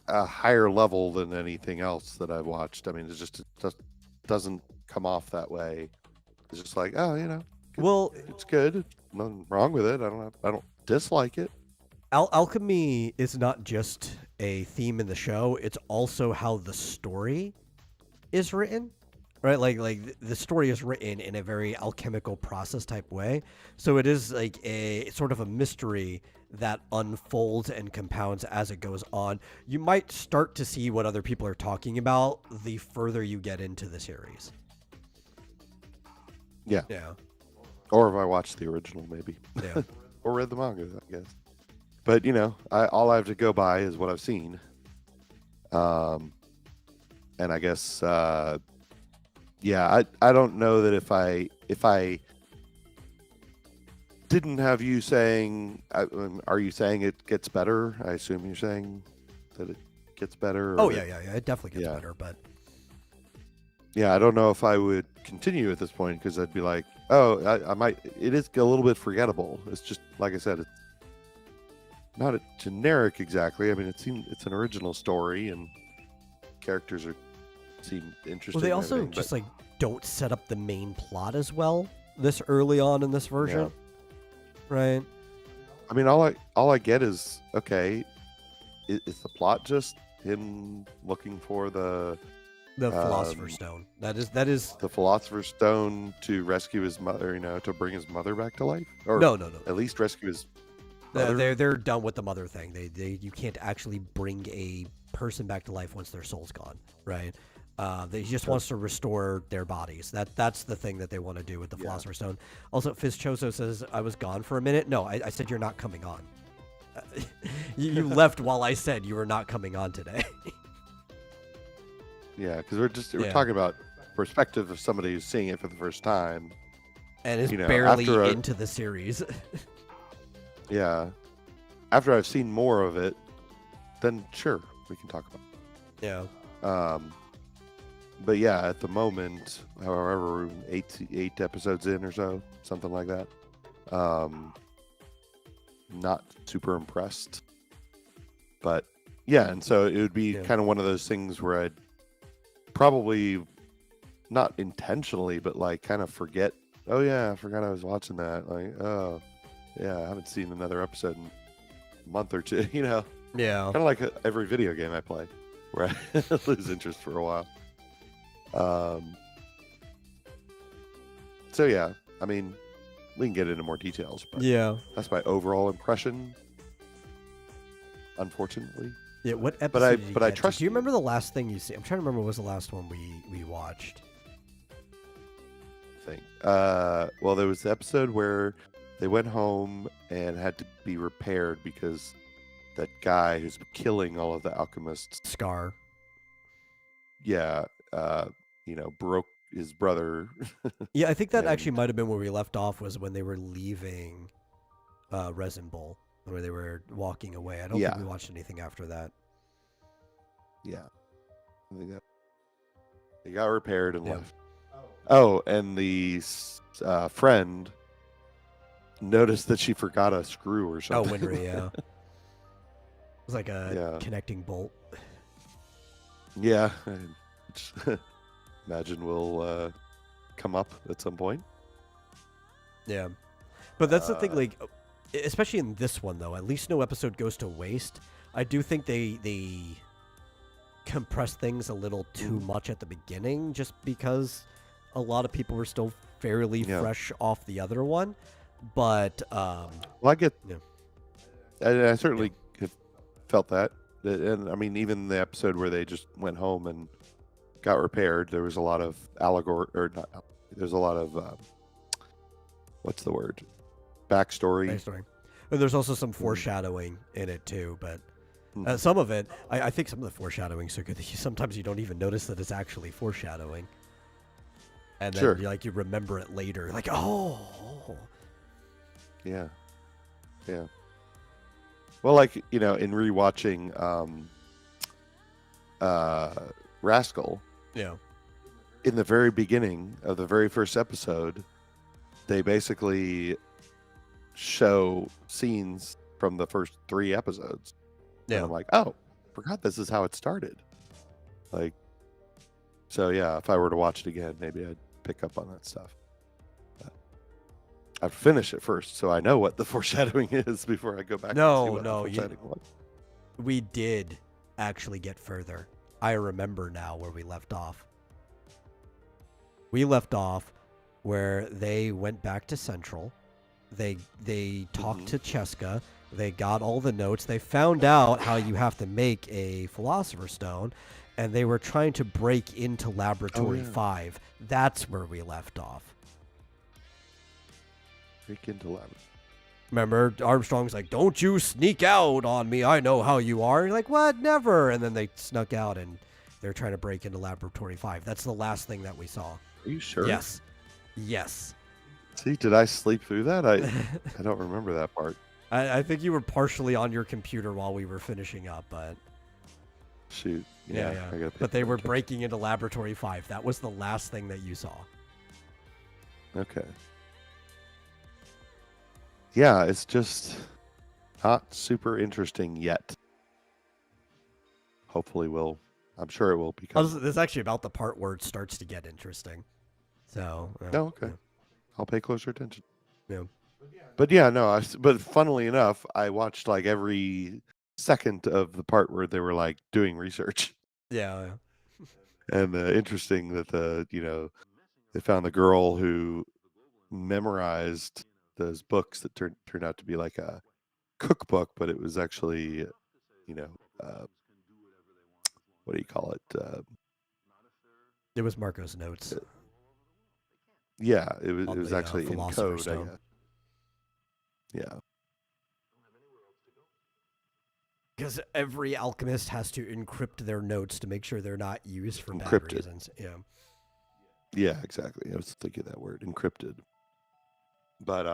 a higher level than anything else that I've watched. I mean, it just doesn't come off that way. It's just well, it's good. Nothing wrong with it. I don't dislike it. Alchemy is not just a theme in the show. It's also how the story is written. Right, the story is written in a very alchemical process type way, so it is a sort of a mystery that unfolds and compounds as it goes on. You might start to see what other people are talking about the further you get into the series. Yeah. Yeah. Or if I watched the original, maybe. Yeah. Or read the manga, I guess. but all I have to go by is what I've seen. And I guess, yeah, I don't know that if I didn't have you saying, are you saying it gets better? I assume you're saying that it gets better. Oh yeah, it definitely gets better, but yeah, I don't know if I would continue at this point because I'd be like, oh, I might. It is a little bit forgettable. It's just like I said, it's not a generic exactly. I mean, it's an original story and characters seem interesting. Well, they also just like don't set up the main plot as well this early on in this version, right? I mean, all I get is okay. Is the plot just him looking for the Philosopher's Stone? That is the Philosopher's Stone to rescue his mother. To bring his mother back to life, or no. At least rescue his mother? They're done with the mother thing. You can't actually bring a person back to life once their soul's gone, right? They just wants to restore their bodies. That's the thing that they want to do with the Philosopher's Stone. Also, Fizchoso says, I was gone for a minute. No, I said you're not coming on. You left while I said you were not coming on today. Yeah, because we're talking about perspective of somebody who's seeing it for the first time. And is barely into the series. Yeah. After I've seen more of it, then sure, we can talk about it. Yeah. But yeah, at the moment, however, eight episodes in or so, something like that. Not super impressed. But yeah, and so it would be kind of one of those things where I'd probably not intentionally, but like kind of forget. Oh yeah, I forgot I was watching that. Like, oh yeah, I haven't seen another episode in a month or two. Yeah. Kind of like every video game I play, where I lose interest for a while. So yeah, I mean, we can get into more details, but that's my overall impression. Unfortunately. Yeah. What episode? But I trust. Do you remember the last thing you see? I'm trying to remember what was the last one we watched. Well, there was the episode where they went home and had to be repaired because that guy who's killing all of the alchemists, Scar. Yeah, broke his brother. Yeah, I think that actually might have been where we left off, was when they were leaving Resin Bowl, where they were walking away. I don't think we watched anything after that. Yeah, I think that they got repaired and left. Oh, and the friend noticed that she forgot a screw or something. Oh, Winry, yeah. It was like a connecting bolt. Yeah, imagine will come up at some point. Yeah, but that's the thing. Like, especially in this one, though, at least no episode goes to waste. I do think they compress things a little too much at the beginning, just because a lot of people were still fairly fresh off the other one. But well, I get. Yeah. I certainly have felt that. And I mean, even the episode where they just went home and got repaired, there was a lot of there's a lot of what's the word? Backstory. And there's also some foreshadowing in it too, but some of it, I think some of the foreshadowing is so good that sometimes you don't even notice that it's actually foreshadowing, and then you remember it later, like, oh. Yeah. Well, like, in rewatching Rascal, in the very beginning of the very first episode, they basically show scenes from the first 3 episodes. Yeah. And I'm like, oh, forgot this is how it started. Like, so yeah, if I were to watch it again, maybe I'd pick up on that stuff. I'd finish it first, so I know what the foreshadowing is before I go back. We did actually get further. I remember now where we left off. We left off where they went back to Central. They talked to Cheska. They got all the notes. They found out how you have to make a Philosopher's Stone, and they were trying to break into Laboratory 5. That's where we left off. Break into Laboratory. Remember, Armstrong's like, "Don't you sneak out on me. I know how you are." And you're like, "What? Never." And then they snuck out and they're trying to break into Laboratory 5. That's the last thing that we saw. Are you sure? Yes. Yes. See, did I sleep through that? I don't remember that part. I think you were partially on your computer while we were finishing up, but Shoot. yeah. I gotta pay But they were attention. breaking into Laboratory 5. That was the last thing that you saw. Okay. Yeah, it's just not super interesting yet. Hopefully I'm sure it will become. This is actually about the part where it starts to get interesting. So. No, okay. I'll pay closer attention. Yeah. But yeah, no, but funnily enough, I watched like every second of the part where they were like doing research. Yeah. And interesting that they found the girl who memorized those books that turned out to be like a cookbook, but it was actually, what do you call it? It was Marco's notes. Yeah, it was On the, actually in Philosopher's code, I Stone. guess. Yeah. Because every alchemist has to encrypt their notes to make sure they're not used for bad Encrypted. reasons. Yeah. Yeah, exactly. I was thinking that word, encrypted. But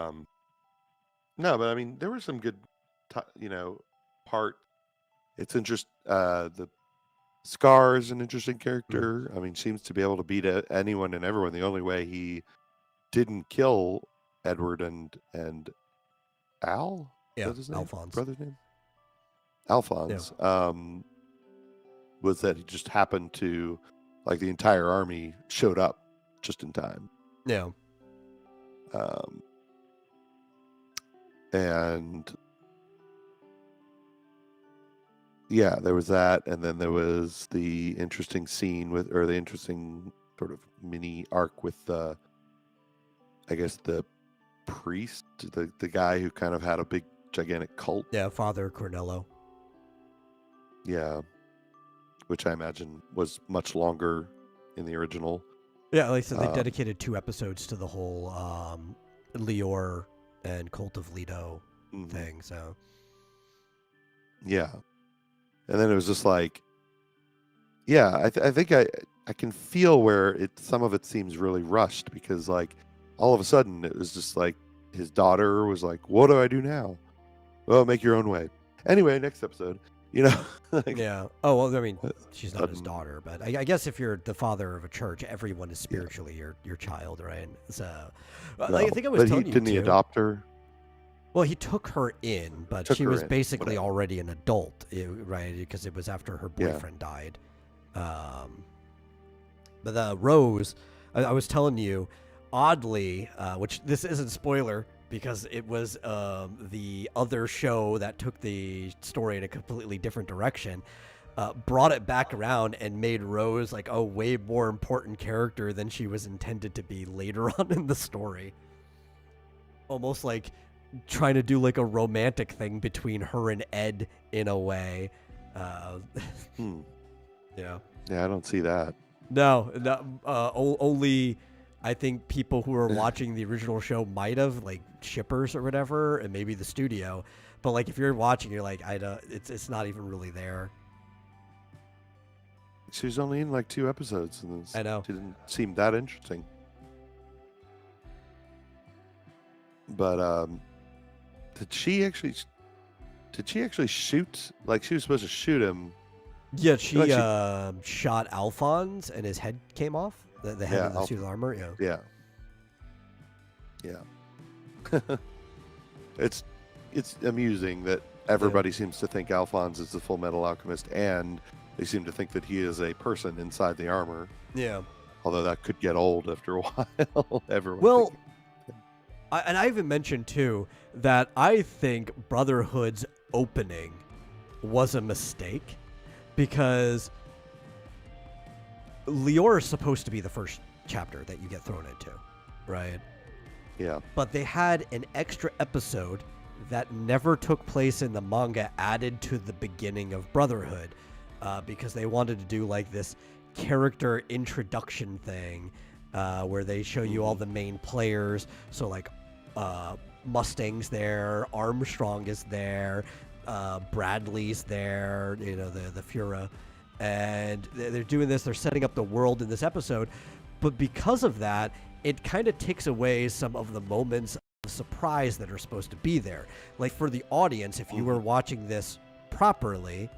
no, but I mean, there were some good, part. It's interesting. The Scar is an interesting character. I mean, seems to be able to beat anyone and everyone. The only way he didn't kill Edward and Al, Yeah, what's his name? Alphonse. Brother's name? Alphonse. Was that he just happened to, like, the entire army showed up just in time. Yeah. And yeah, there was that, and then there was the interesting scene the interesting sort of mini arc with I guess the priest, the guy who kind of had a big gigantic cult. Yeah, Father Cornello. Yeah, which I imagine was much longer in the original. Yeah, like I said, they dedicated 2 episodes to the whole Lior and Cult of Leto thing. So yeah, and then it was just like, yeah, I think I can feel where some of it seems really rushed, because like all of a sudden it was just like his daughter was like, "What do I do now?" Well, make your own way. Anyway, next episode. Like, yeah. Oh well, I mean, she's not his daughter, but I guess if you're the father of a church, everyone is spiritually your child, right? So, like, I think I was telling you didn't he adopt her? Well, he took her in, but she was basically already an adult, right? Because it was after her boyfriend died. But the Rose, I was telling you, oddly, which this isn't spoiler, because it was the other show that took the story in a completely different direction, brought it back around and made Rose like a way more important character than she was intended to be later on in the story. Almost like trying to do like a romantic thing between her and Ed in a way. Yeah. Yeah, I don't see that. No, only I think people who are watching the original show might have, like shippers or whatever, and maybe the studio. But like if you're watching, you're like, it's not even really there. She was only in like 2 episodes, and I know. She didn't seem that interesting. But did she actually shoot? Like, she was supposed to shoot him. Yeah, she shot Alphonse, and his head came off. The head of the suit of armor. Yeah. It's amusing that everybody seems to think Alphonse is the Full Metal Alchemist, and they seem to think that he is a person inside the armor. Yeah. Although that could get old after a while. Everyone. Well, and I even mentioned too that I think Brotherhood's opening was a mistake, because Lior is supposed to be the first chapter that you get thrown into, right? Yeah. But they had an extra episode that never took place in the manga added to the beginning of Brotherhood, because they wanted to do like this character introduction thing, where they show you all the main players. So like Mustang's there, Armstrong is there, Bradley's there, the Fura, and they're doing this. They're setting up the world in this episode, but because of that, it kind of takes away some of the moments of surprise that are supposed to be there. Like for the audience, if you were watching this properly,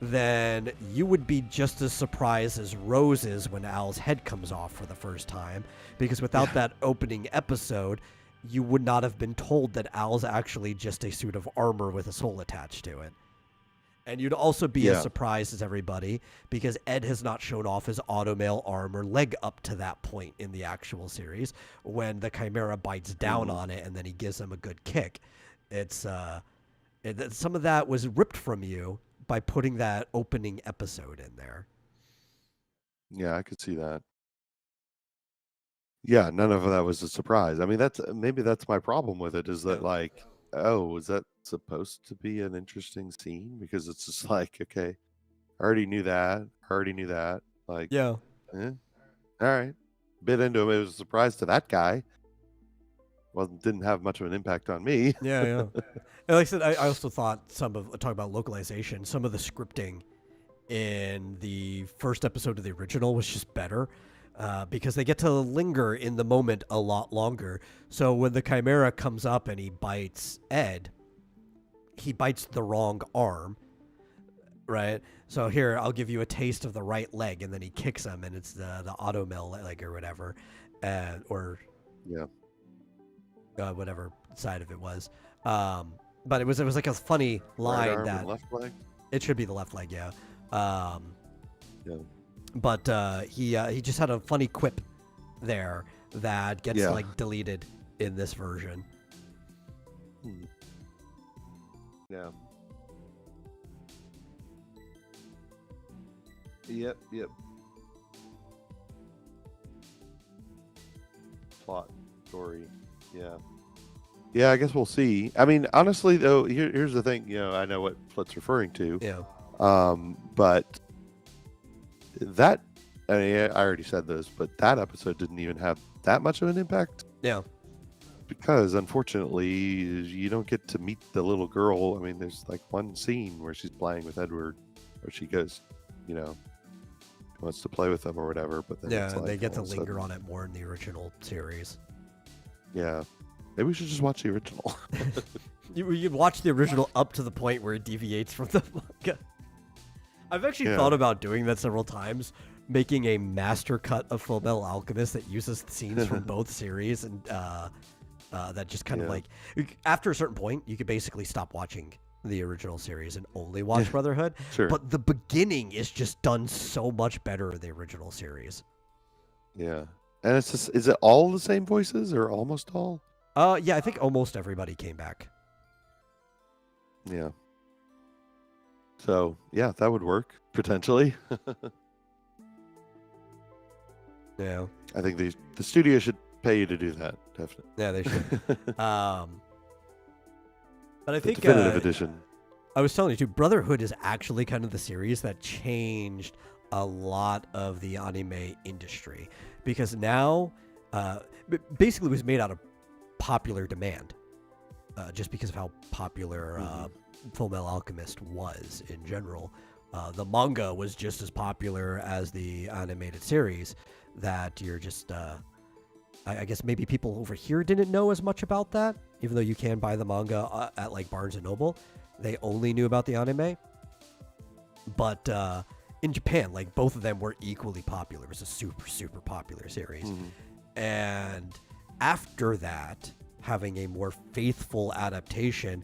then you would be just as surprised as Rose is when Al's head comes off for the first time, because without that opening episode, you would not have been told that Al's actually just a suit of armor with a soul attached to it. And you'd also be as surprised as everybody, because Ed has not shown off his automail arm or leg up to that point in the actual series, when the Chimera bites down on it and then he gives him a good kick. It's some of that was ripped from you by putting that opening episode in there. Yeah, I could see that. Yeah, none of that was a surprise. I mean, maybe that's my problem with it, is that like, oh, was that supposed to be an interesting scene? Because it's just like, okay, I already knew that. Like, yeah. All right. Bit into him. It was a surprise to that guy. Well, didn't have much of an impact on me. Yeah. And like I said, I also thought talk about localization, some of the scripting in the first episode of the original was just better, because they get to linger in the moment a lot longer. So when the Chimera comes up and he bites Ed, he bites the wrong arm, right? So here, I'll give you a taste of the right leg, and then he kicks him, and it's the automail leg or whatever, whatever side of it was. But it was like a funny line right arm that and left leg. It should be the left leg, yeah. But he just had a funny quip there that gets like deleted in this version. Yeah. Yep. Plot, story, yeah. I guess we'll see. I mean, honestly, though, here's the thing. I know what Flit's referring to. Yeah. But that, I mean, I already said this, but that episode didn't even have that much of an impact. Yeah. Because unfortunately, you don't get to meet the little girl. I mean, there's like one scene where she's playing with Edward, where she goes, wants to play with them or whatever. But then it's like, they get to linger on it more in the original series. Yeah. Maybe we should just watch the original. You watch the original up to the point where it deviates from the manga. I've actually thought about doing that several times, making a master cut of Fullmetal Alchemist that uses scenes from both series, and that just kind of like, after a certain point, you could basically stop watching the original series and only watch Brotherhood. Sure. But the beginning is just done so much better in the original series. Yeah. And it's just, is it all the same voices or almost all? Yeah, I think almost everybody came back. Yeah. So, yeah, that would work, potentially. Yeah. I think the studio should pay you to do that, definitely. Yeah, they should. But I think definitive edition. I was telling you too, Brotherhood is actually kind of the series that changed a lot of the anime industry, because now basically it was made out of popular demand, just because of how popular Fullmetal Alchemist was in general. The manga was just as popular as the animated series, that you're just I guess maybe people over here didn't know as much about that, even though you can buy the manga at like Barnes & Noble. They only knew about the anime. But in Japan, like, both of them were equally popular. It was a super, super popular series. And after that, having a more faithful adaptation,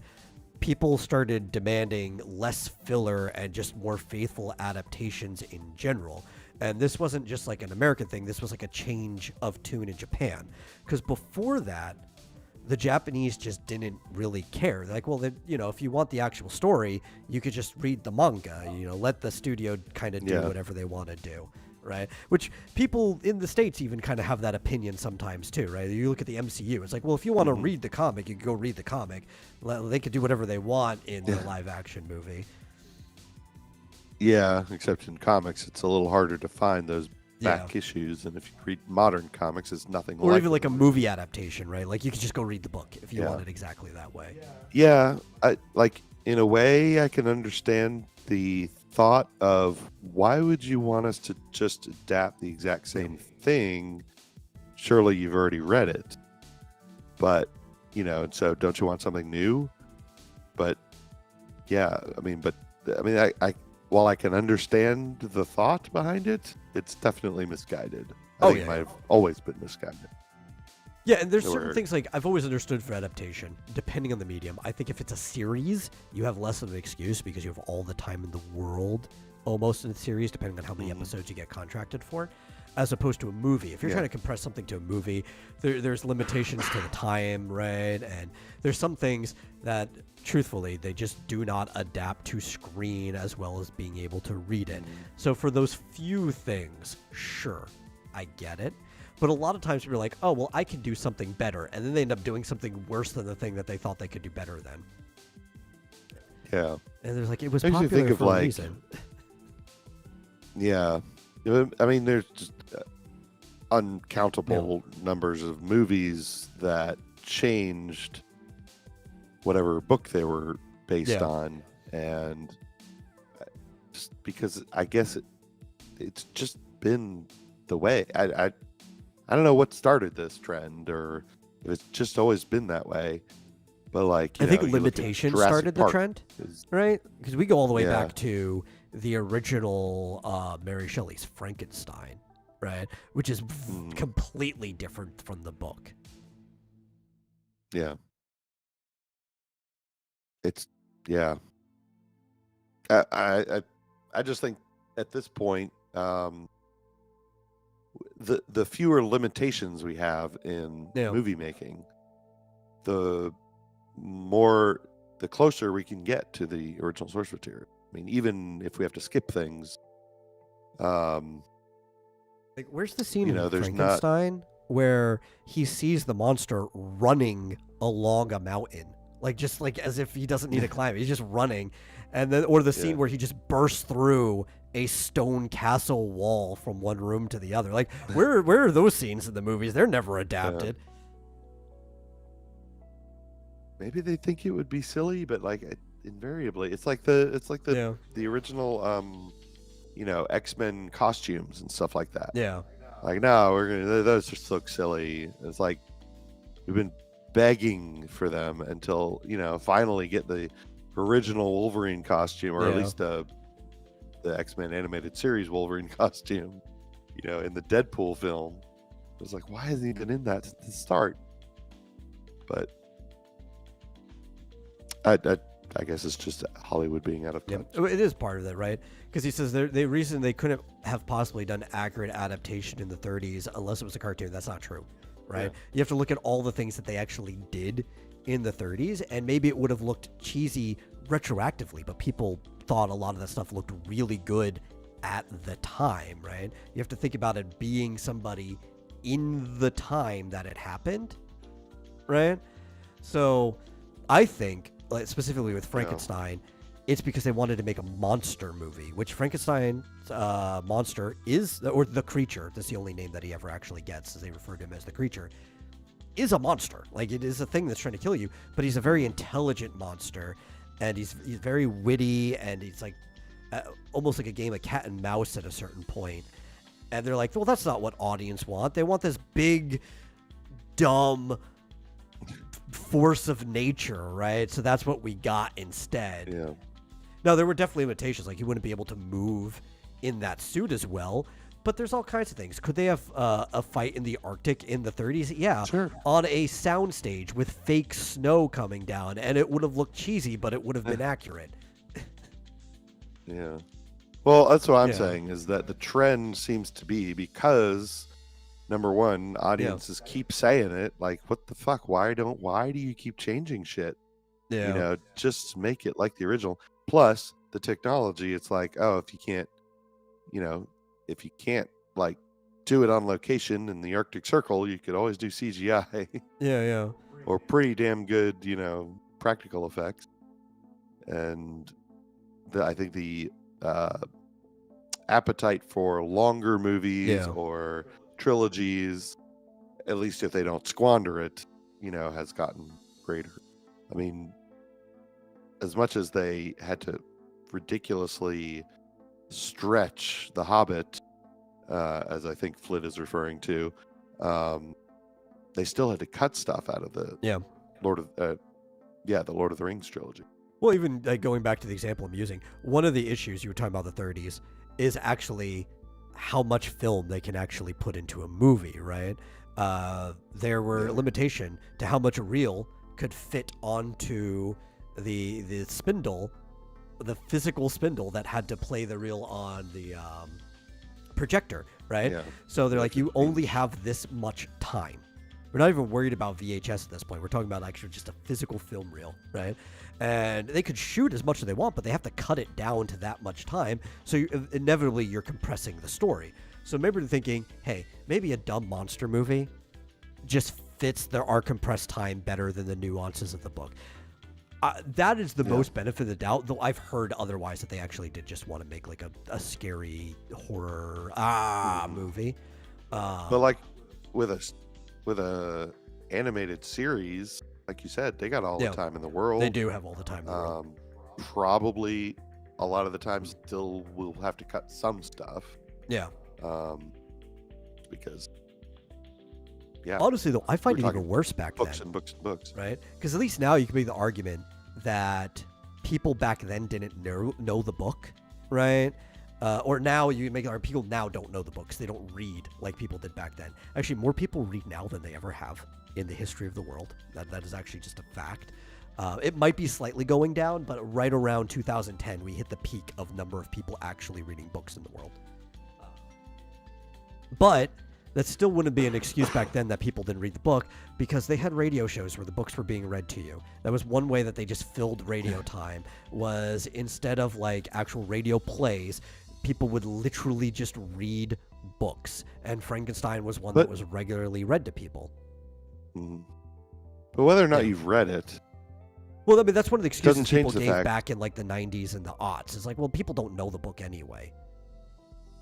people started demanding less filler and just more faithful adaptations in general. And this wasn't just like an American thing. This was like a change of tune in Japan. Because before that, the Japanese just didn't really care. They're like, well, then, if you want the actual story, you could just read the manga. Let the studio kind of do whatever they want to do, right? Which people in the States even kind of have that opinion sometimes too, right? You look at the MCU. It's like, well, if you want to read the comic, you can go read the comic. They could do whatever they want in the live-action movie. Yeah, except in comics, it's a little harder to find those Yeah. back issues, and if you read modern comics, it's nothing Or like even the like a movies. movie adaptation, right? Like you could just go read the book if you Yeah. want it exactly that way. Yeah, like in a way, I can understand the thought of why would you want us to just adapt the exact same thing? Surely you've already read it, but so don't you want something new? But yeah, I while I can understand the thought behind it, it's definitely misguided. I think it might have always been misguided. Yeah, and there's certain Or- things like I've always understood for adaptation, depending on the medium. I think if it's a series, you have less of an excuse because you have all the time in the world almost in the series, depending on how many episodes you get contracted for, as opposed to a movie. If you're trying to compress something to a movie, there's limitations to the time, right? And there's some things that, truthfully, they just do not adapt to screen as well as being able to read it. So for those few things, sure, I get it. But a lot of times people are like, oh, well, I can do something better. And then they end up doing something worse than the thing that they thought they could do better than. Yeah. And there's like, it was Makes you popular think of, for a like, reason. Yeah. I mean, there's just uncountable numbers of movies that changed whatever book they were based on. And just because I guess it's just been the way. I don't know what started this trend, or if it's just always been that way. But like, I think limitation started the trend, right? Because we go all the way back to the original Mary Shelley's Frankenstein, right? Which is completely different from the book. Yeah. It's I just think at this point, the fewer limitations we have in movie making, the closer we can get to the original source material. I mean, even if we have to skip things, like where's the scene in there's Frankenstein where he sees the monster running along a mountain, like just like as if he doesn't need to climb, he's just running, and then or the scene where he just bursts through a stone castle wall from one room to the other. Like where are those scenes in the movies? They're never adapted. Maybe they think it would be silly, but like invariably, it's like the original X-Men costumes and stuff like that. Yeah. Like, no, those just look silly. It's like we've been begging for them until finally get the original Wolverine costume, or at least the X-Men animated series Wolverine costume. In the Deadpool film, it was like, why hasn't he been in that since the start? But I guess it's just Hollywood being out of touch. Yeah, it is part of that, right? Because he says the reason they couldn't have possibly done accurate adaptation in the 30s unless it was a cartoon. That's not true, right? Yeah. You have to look at all the things that they actually did in the 30s, and maybe it would have looked cheesy retroactively, but people thought a lot of that stuff looked really good at the time, right? You have to think about it being somebody in the time that it happened, right? So I think, like, specifically with Frankenstein, it's because they wanted to make a monster movie, which Frankenstein's monster is, or the creature, that's the only name that he ever actually gets, as they refer to him as the creature, is a monster. Like, it is a thing that's trying to kill you, but he's a very intelligent monster, and he's very witty, and he's like almost like a game of cat and mouse at a certain point. And they're like, well, that's not what audience want. They want this big, dumb force of nature, right? So that's what we got instead. Yeah. Now, there were definitely limitations, like he wouldn't be able to move in that suit as well, but there's all kinds of things. Could they have a fight in the Arctic in the 30s? Yeah. Sure. On a soundstage with fake snow coming down, and it would have looked cheesy, but it would have been accurate. Yeah. Well, that's what I'm saying, is that the trend seems to be, because number one, audiences keep saying it, like, what the fuck? Why do you keep changing shit? Yeah. Just make it like the original. Plus the technology, it's like, oh, if you can't like do it on location in the Arctic Circle, you could always do CGI. Yeah. Or pretty damn good, practical effects. And I think the appetite for longer movies Yeah. or trilogies, at least if they don't squander it, has gotten greater. I mean, as much as they had to ridiculously stretch The Hobbit, as I think Flit is referring to, they still had to cut stuff out of the Yeah. Lord of the Rings trilogy. Well, even going back to the example I'm using, one of the issues you were talking about the 30s is actually how much film they can actually put into a movie, right? There were limitation to how much a reel could fit onto the spindle, the physical spindle that had to play the reel on the projector, right? Yeah. So they're like, you only have this much time. We're not even worried about VHS at this point. We're talking about actually just a physical film reel, right? And they could shoot as much as they want, but they have to cut it down to that much time. So inevitably, you're compressing the story. So maybe they're thinking, hey, maybe a dumb monster movie just fits our compressed time better than the nuances of the book. That is the most benefit of the doubt, though I've heard otherwise that they actually did just want to make like a scary horror movie. But like with a animated series, like you said, they got all the time in the world. They do have all the time in the world. Probably a lot of the time still will have to cut some stuff. Yeah. Because honestly though, I find it even worse back then. Books and books and books. Right? Because at least now you can make the argument that people back then didn't know the book, right? Or now you make our people now don't know the books. They don't read like people did back then. Actually, more people read now than they ever have in the history of the world. That is actually just a fact. It might be slightly going down, but right around 2010, we hit the peak of number of people actually reading books in the world. But that still wouldn't be an excuse back then that people didn't read the book, because they had radio shows where the books were being read to you. That was one way that they just filled radio time, was instead of like actual radio plays, people would literally just read books. And Frankenstein was one that was regularly read to people. But whether or not you've read it, well, I mean, that's one of the excuses people gave fact. back in like the 90s and the aughts. It's like, well, people don't know the book anyway,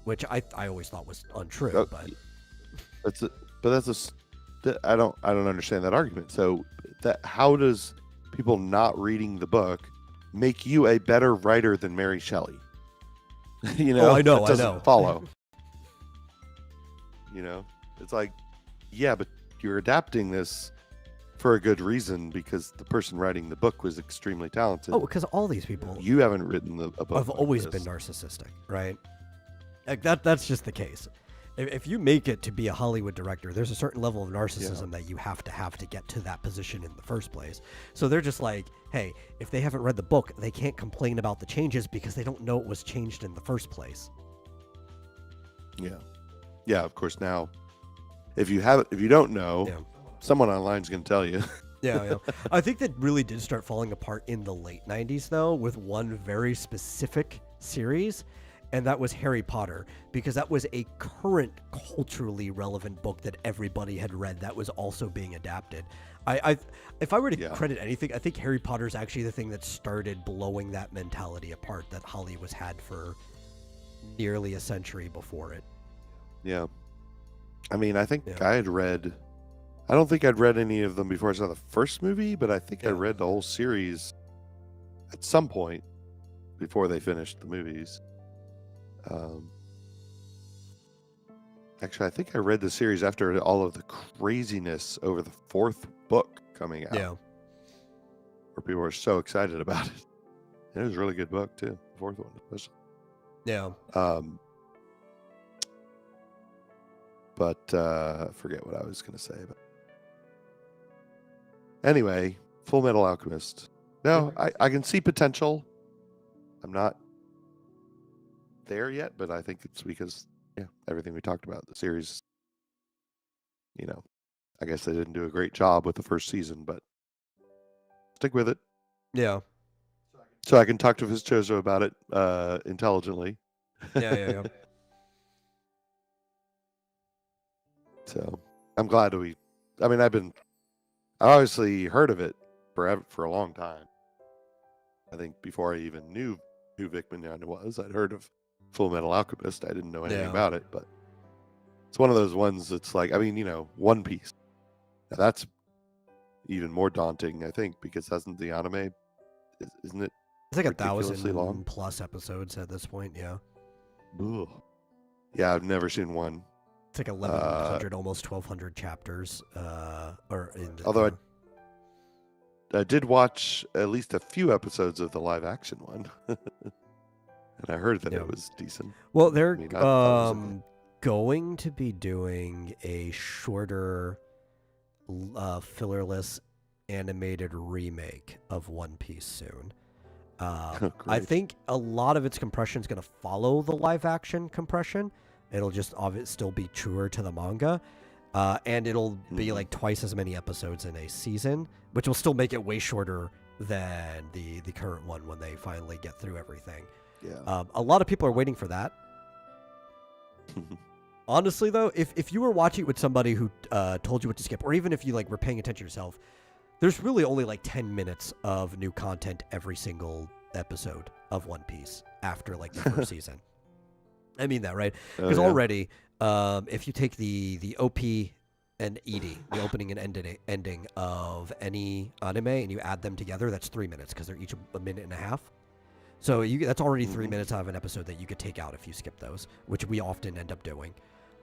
which I always thought was untrue. I don't understand that argument. So how does people not reading the book make you a better writer than Mary Shelley? I know. That doesn't follow. It's like, yeah, but you're adapting this for a good reason, because the person writing the book was extremely talented. Oh, because all these people, you haven't written a book. Have always been narcissistic, right? Like that's just the case. If you make it to be a Hollywood director, there's a certain level of narcissism that you have to get to that position in the first place. So they're just like, hey, if they haven't read the book, they can't complain about the changes because they don't know it was changed in the first place. Yeah. Of course, now, if you don't know, someone online is going to tell you. Yeah. I think that really did start falling apart in the late 90s, though, with one very specific series. And that was Harry Potter, because that was a current culturally relevant book that everybody had read that was also being adapted. If I were to credit anything, I think Harry Potter is actually the thing that started blowing that mentality apart that Hollywood had for nearly a century before it. Yeah. I mean, I think I don't think I'd read any of them before I saw the first movie, but I think I read the whole series at some point before they finished the movies. Actually, I think I read the series after all of the craziness over the fourth book coming out. Yeah. Where people were so excited about it. And it was a really good book, too. The fourth one, especially. Yeah. But I forget what I was going to say. But anyway, Full Metal Alchemist. No, I can see potential. I'm not there yet, but I think it's because everything we talked about, the series, I guess they didn't do a great job with the first season, but stick with it. Yeah. So I can talk to Vizchoso about it intelligently. Yeah. So I'm glad I've obviously heard of it for a long time. I think before I even knew who Vic Mignogna was, I'd heard of Full Metal Alchemist. I didn't know anything Yeah. about it, but it's one of those ones that's like, I mean, One Piece. Now that's even more daunting, I think, because hasn't the anime, isn't it It's like ridiculously long? 1,000+ episodes at this point. Yeah. Ugh. Yeah, I've never seen one. It's like 1,100, almost 1,200 chapters. Although I did watch at least a few episodes of the live action one, and I heard that it was decent. Well, they're I mean, I thought it was going to be doing a shorter, fillerless animated remake of One Piece soon. I Great. think a lot of its compression is going to follow the live action compression. It'll just still be truer to the manga. And it'll be like twice as many episodes in a season, which will still make it way shorter than the current one when they finally get through everything. Yeah. A lot of people are waiting for that. Honestly, though, if you were watching it with somebody who told you what to skip, or even if you were paying attention yourself, there's really only 10 minutes of new content every single episode of One Piece after the first season. I mean that, right? Because already, if you take the OP and ED, the opening and ending of any anime, and you add them together, that's 3 minutes because they're each a minute and a half. So that's already 3 minutes out of an episode that you could take out if you skip those, which we often end up doing.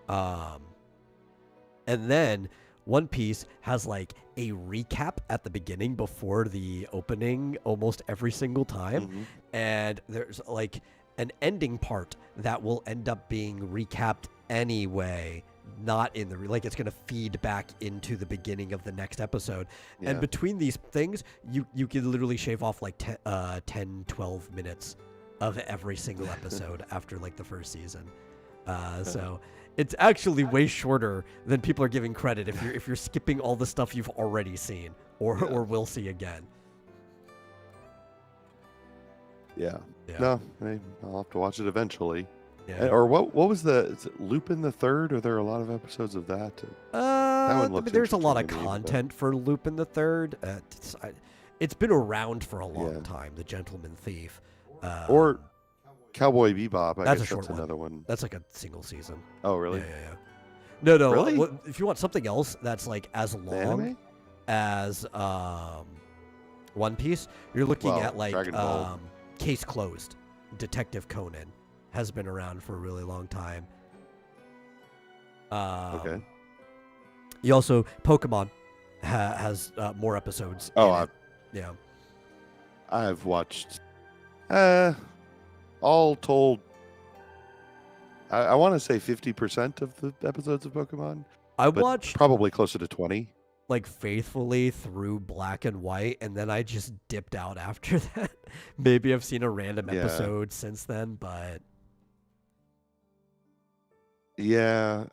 And then One Piece has a recap at the beginning before the opening almost every single time. And there's an ending part that will end up being recapped anyway, not in the it's going to feed back into the beginning of the next episode. And between these things, you can literally shave off 10 12 minutes of every single episode after the first season. So it's actually way shorter than people are giving credit if you're skipping all the stuff you've already seen or will see again. Yeah. No, I'll have to watch it eventually. Yeah. Or what was is it Lupin the Third? Are there a lot of episodes of that? That one there's a lot of interesting to me, content for Lupin the Third. It's been around for a long time. The Gentleman Thief. Or Cowboy Bebop. I That's guess a short that's another one. That's a single season. Oh, really? Yeah. No. Really? If you want something else that's as long as One Piece, you're looking at Dragon Ball. Case Closed. Detective Conan has been around for a really long time. Okay. You also Pokemon has more episodes. Oh, I've watched. All told, I want to say 50% of the episodes of Pokemon. I watched probably closer to 20. Faithfully through Black and White, and then I just dipped out after that. Maybe I've seen a random episode since then, but yeah,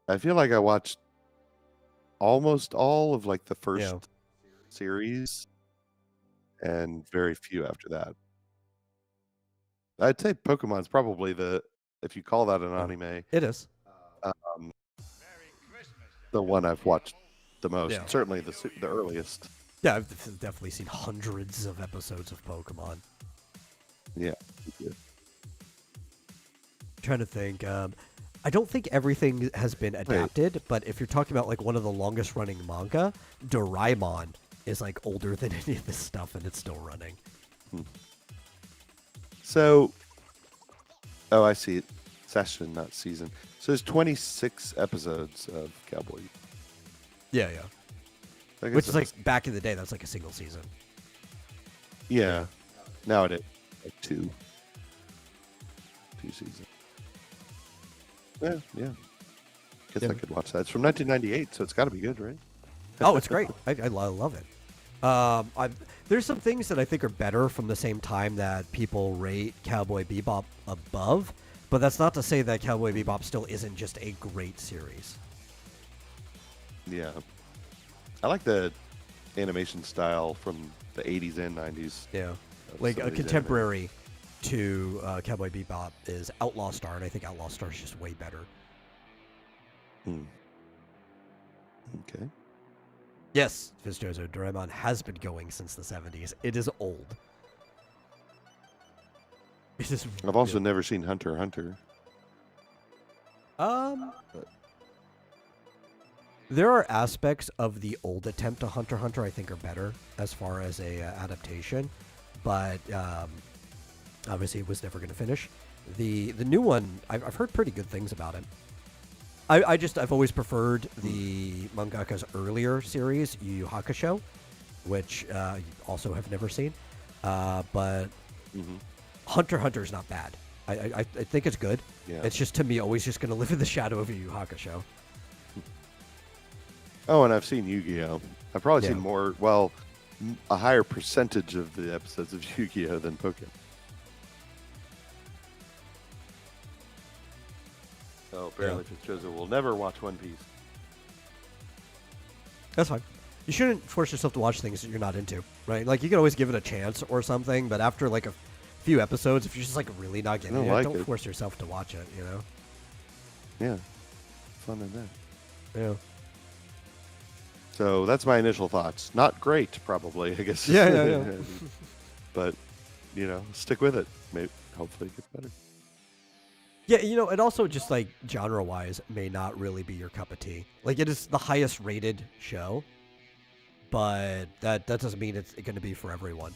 I feel like I watched almost all of the first series, and very few after that. I'd say Pokemon's probably if you call that an anime, it is the one I've watched the most. Certainly the earliest. Yeah, I've definitely seen hundreds of episodes of Pokemon. Yeah. Trying to think. I don't think everything has been adapted, but if you're talking about one of the longest running manga, Doraemon is older than any of this stuff, and it's still running. So, I see it. Session, not season. So there's 26 episodes of Cowboy. Yeah. Which is back in the day, that's a single season. Yeah. Nowadays, two seasons. Yeah. Guess I could watch that. It's from 1998, so it's got to be good, right? Oh, it's great. I love it. There's some things that I think are better from the same time that people rate Cowboy Bebop above, but that's not to say that Cowboy Bebop still isn't just a great series. Yeah. I like the animation style from the 80s and 90s. Yeah. A contemporary to Cowboy Bebop is Outlaw Star, and I think Outlaw Star is just way better. Okay. Yes, Fizjozo, Doraemon has been going since the 70s. It is old. It's just I've also never seen Hunter x Hunter. um. There are aspects of the old attempt to Hunter x Hunter I think are better as far as a adaptation, but obviously it was never going to finish. The new one, I've heard pretty good things about it. I've always preferred the mangaka's earlier series, Yu Yu Hakusho, which you also have never seen. But Hunter x Hunter is not bad. I think it's good. Yeah. It's just, to me, always just going to live in the shadow of Yu Yu Hakusho. Oh, and I've seen Yu-Gi-Oh! I've probably Yeah. seen more, well, a higher percentage of the episodes of Yu-Gi-Oh! Than Pokemon. Oh, apparently Fitzgerald will never watch One Piece. That's fine. You shouldn't force yourself to watch things that you're not into, right? Like, you can always give it a chance or something, but after, like, a few episodes, if you're just, like, really not getting it, don't force yourself to watch it, you know? Yeah. Fun in that. Yeah. So that's my initial thoughts. Not great, probably, I guess. Yeah. But, stick with it. Maybe, hopefully it gets better. Yeah, it also just, like, genre-wise may not really be your cup of tea. Like, it is the highest rated show, but that doesn't mean it's going to be for everyone.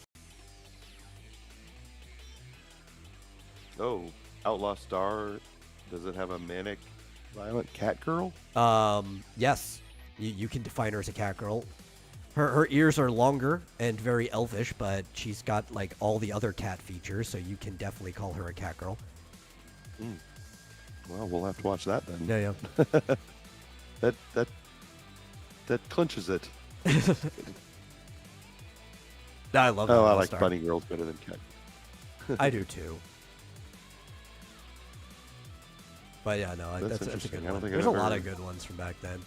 Oh, Outlaw Star, does it have a manic, violent cat girl? Yes. You can define her as a cat girl. Her ears are longer and very elvish, but she's got, like, all the other cat features, so you can definitely call her a cat girl. Well, we'll have to watch that then. Yeah. That clinches it. I love that. Oh, I like bunny girls better than cat. I do too. But yeah, no, that's a interesting. good I don't one. think There's I've a lot ever- of good ones from back then.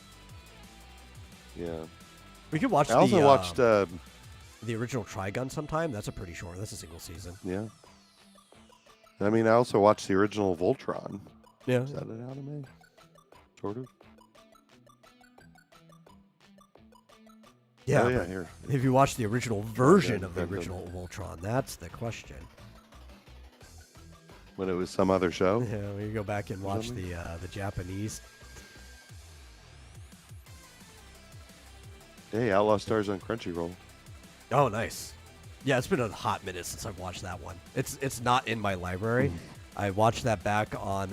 Yeah. We could watch I also watched. the original Trigun sometime. That's a pretty short. That's a single season. Yeah. I mean, I also watched the original Voltron. Yeah. Is that an anime? Sort of. Yeah. Oh, yeah. but Here. Have you watched the original version yeah, of the yeah. original Voltron? That's the question. When it was some other show. Yeah, we go back and watch Something? the Japanese. Hey, Outlaw Stars on Crunchyroll. Oh, nice. Yeah, it's been a hot minute since I've watched that one. It's not in my library. I watched that back on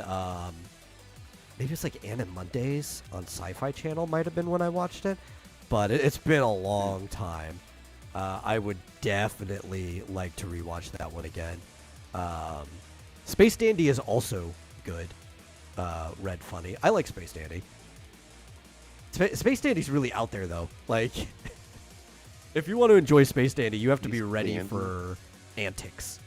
maybe it's like Anime Mondays on Sci-Fi Channel might have been when I watched it, but it's been a long time. I would definitely like to rewatch that one again. Space Dandy is also good. Red funny. I like Space Dandy. Space Dandy's really out there though. Like, if you want to enjoy Space Dandy, you have to be ready for antics.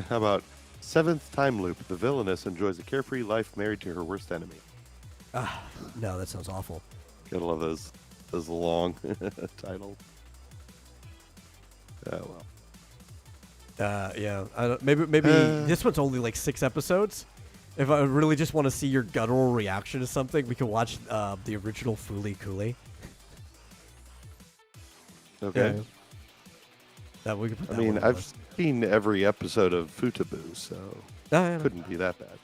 How about Seventh Time Loop? The villainess enjoys a carefree life married to her worst enemy. No, that sounds awful. Gotta love those long titles. Oh well. Yeah. Maybe this one's only like 6 episodes. If I really just want to see your guttural reaction to something, we can watch the original Fooly Cooley. Okay. Yeah. That we could put I that mean, one on the I've list. seen every episode of Futaboo, so No, couldn't be that bad.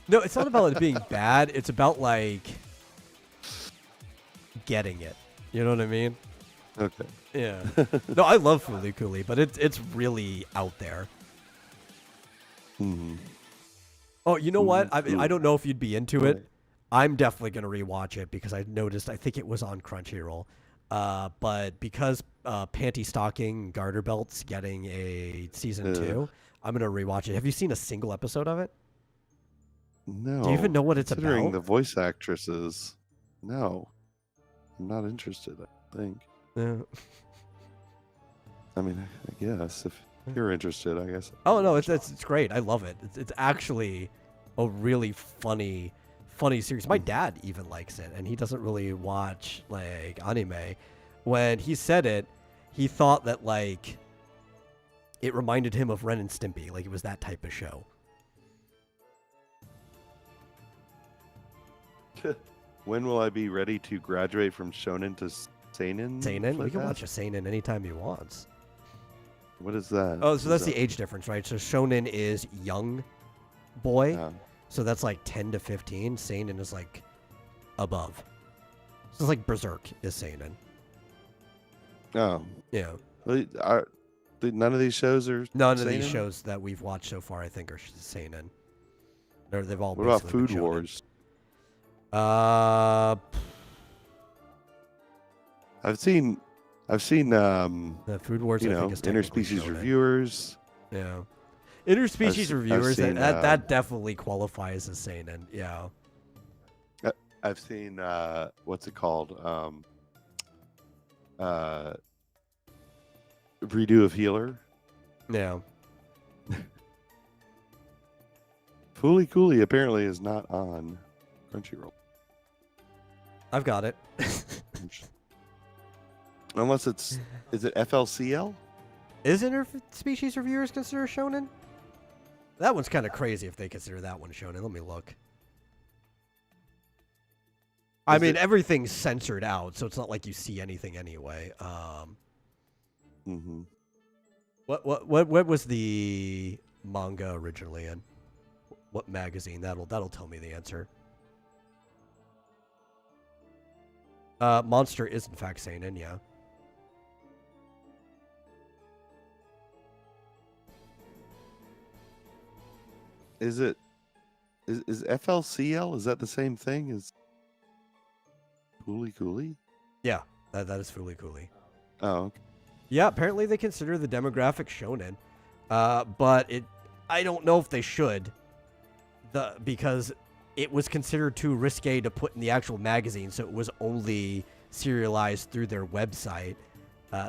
no, it's not about it being bad. It's about, like, getting it. You know what I mean? Okay. Yeah. No, I love Fooly Cooley, but it's really out there. Hmm. Oh, you know what? Ooh. I don't know if you'd be into it. Right. I'm definitely going to rewatch it because I noticed, I think it was on Crunchyroll. But because Panty Stocking Garter Belt's getting a season 2, I'm going to rewatch it. Have you seen a single episode of it? No. Do you even know what it's Considering about? the voice actresses, no. I'm not interested, I think. Yeah. I mean, I guess if you're interested, I guess. Oh, no, it's great. I love it. It's actually a really funny series. My dad even likes it, and he doesn't really watch, like, anime. When he said it, he thought that, like, it reminded him of Ren and Stimpy. Like, it was that type of show. When will I be ready to graduate from shonen to seinen? Seinen? We Flip can asked. watch a Seinen anytime he wants. What is that? Oh, so What that's is the age difference, right? So shonen is young boy, that? so that's like 10 to 15. Seinen is like above. So it's like Berserk is seinen. Oh. Yeah. None of these shows are None of these seinen? shows that we've watched so far, I think, are seinen. They've all What about basically been Food shonen. Wars? Uh, I've seen the Food Wars, I think, is technically interspecies shonen. reviewers. Yeah. Interspecies I've reviewers, seen, that definitely qualifies as seinen. Yeah. I've seen what's it called? Redo of Healer. Yeah. Fooly Cooley apparently is not on Crunchyroll. I've got it. Unless is it FLCL? Is interspecies reviewers considered shonen? That one's kind of crazy if they consider that one shonen. Let me look. I mean, everything's censored out, so it's not like you see anything anyway. Mm-hmm. What was the manga originally in? What magazine? That'll tell me the answer. Monster is in fact seinen, yeah. Is FLCL? Is that the same thing as Fooly Cooley? Yeah, that is Fooly Cooley. Oh, okay. Yeah, apparently they consider the demographic shonen, but I don't know if they should, because it was considered too risque to put in the actual magazine, so it was only serialized through their website.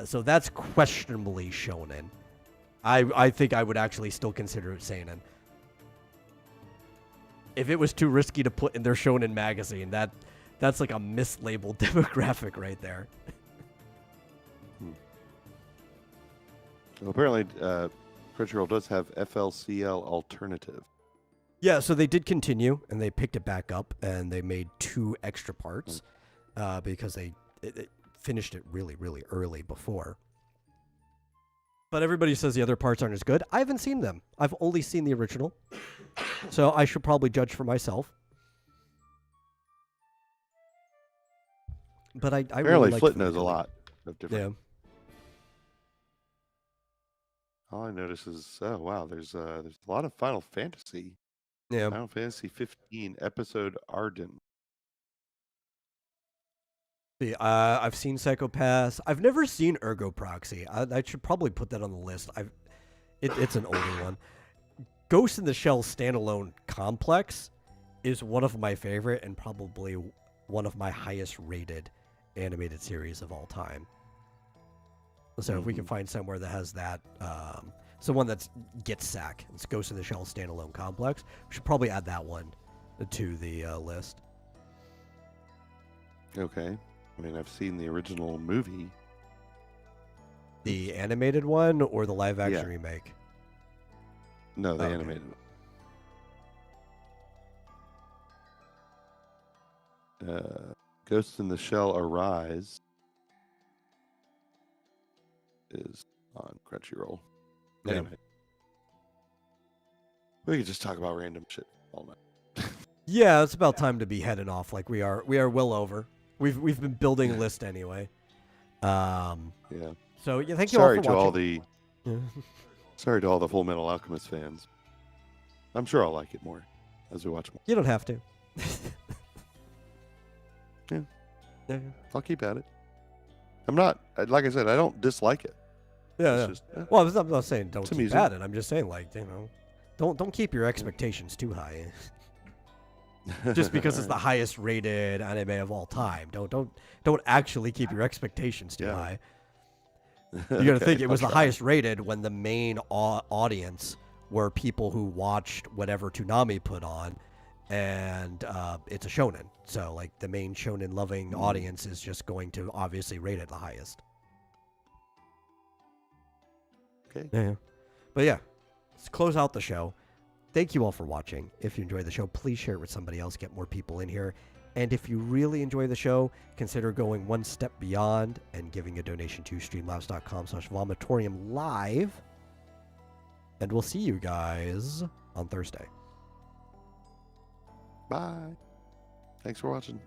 So that's questionably shonen. I think I would actually still consider it seinen. If it was too risky to put in their shonen magazine, that's like a mislabeled demographic right there. Well, apparently, Crunchyroll does have FLCL Alternative. Yeah, so they did continue, and they picked it back up, and they made 2 extra parts because they finished it really, really early before. But everybody says the other parts aren't as good. I haven't seen them. I've only seen the original, so I should probably judge for myself. But I Apparently, really like Flit knows a lot of different. Yeah. All I notice is, oh wow, there's a lot of Final Fantasy. Yeah. Final Fantasy 15 episode Arden. See, I've seen Psychopaths. I've never seen Ergo Proxy. I should probably put that on the list. It's an older one. Ghost in the Shell standalone complex is one of my favorite and probably one of my highest rated animated series of all time. So if we can find somewhere that has that, it's the one that gets SAC. It's Ghost in the Shell standalone complex. We should probably add that one to the list. Okay. I mean, I've seen the original movie. The animated one or the live action remake? No, the animated one. Ghost in the Shell Arise is on Crunchyroll. Yeah. Anyway. We could just talk about random shit all night. Yeah, it's about time to be heading off. Like we are well over. We've been building a list anyway. Yeah. So yeah, thank you all for watching. Sorry to all the Full Metal Alchemist fans. I'm sure I'll like it more as we watch more. You don't have to. Yeah. I'll keep at it. I'm not, like I said, I don't dislike it. Yeah. Just, well, I'm not saying don't it's keep amusing. at it. I'm just saying, like, don't keep your expectations too high. Just because it's the highest rated anime of all time. Don't actually keep your expectations too high. You got to think it was the highest rated when the main audience were people who watched whatever Toonami put on, and it's a shonen. So like the main shonen loving audience is just going to obviously rate it the highest. Okay. Yeah. But yeah, let's close out the show. Thank you all for watching. If you enjoyed the show, please share it with somebody else. Get more people in here. And if you really enjoy the show, consider going one step beyond and giving a donation to streamlabs.com/vomitoriumlive. And we'll see you guys on Thursday. Bye. Thanks for watching.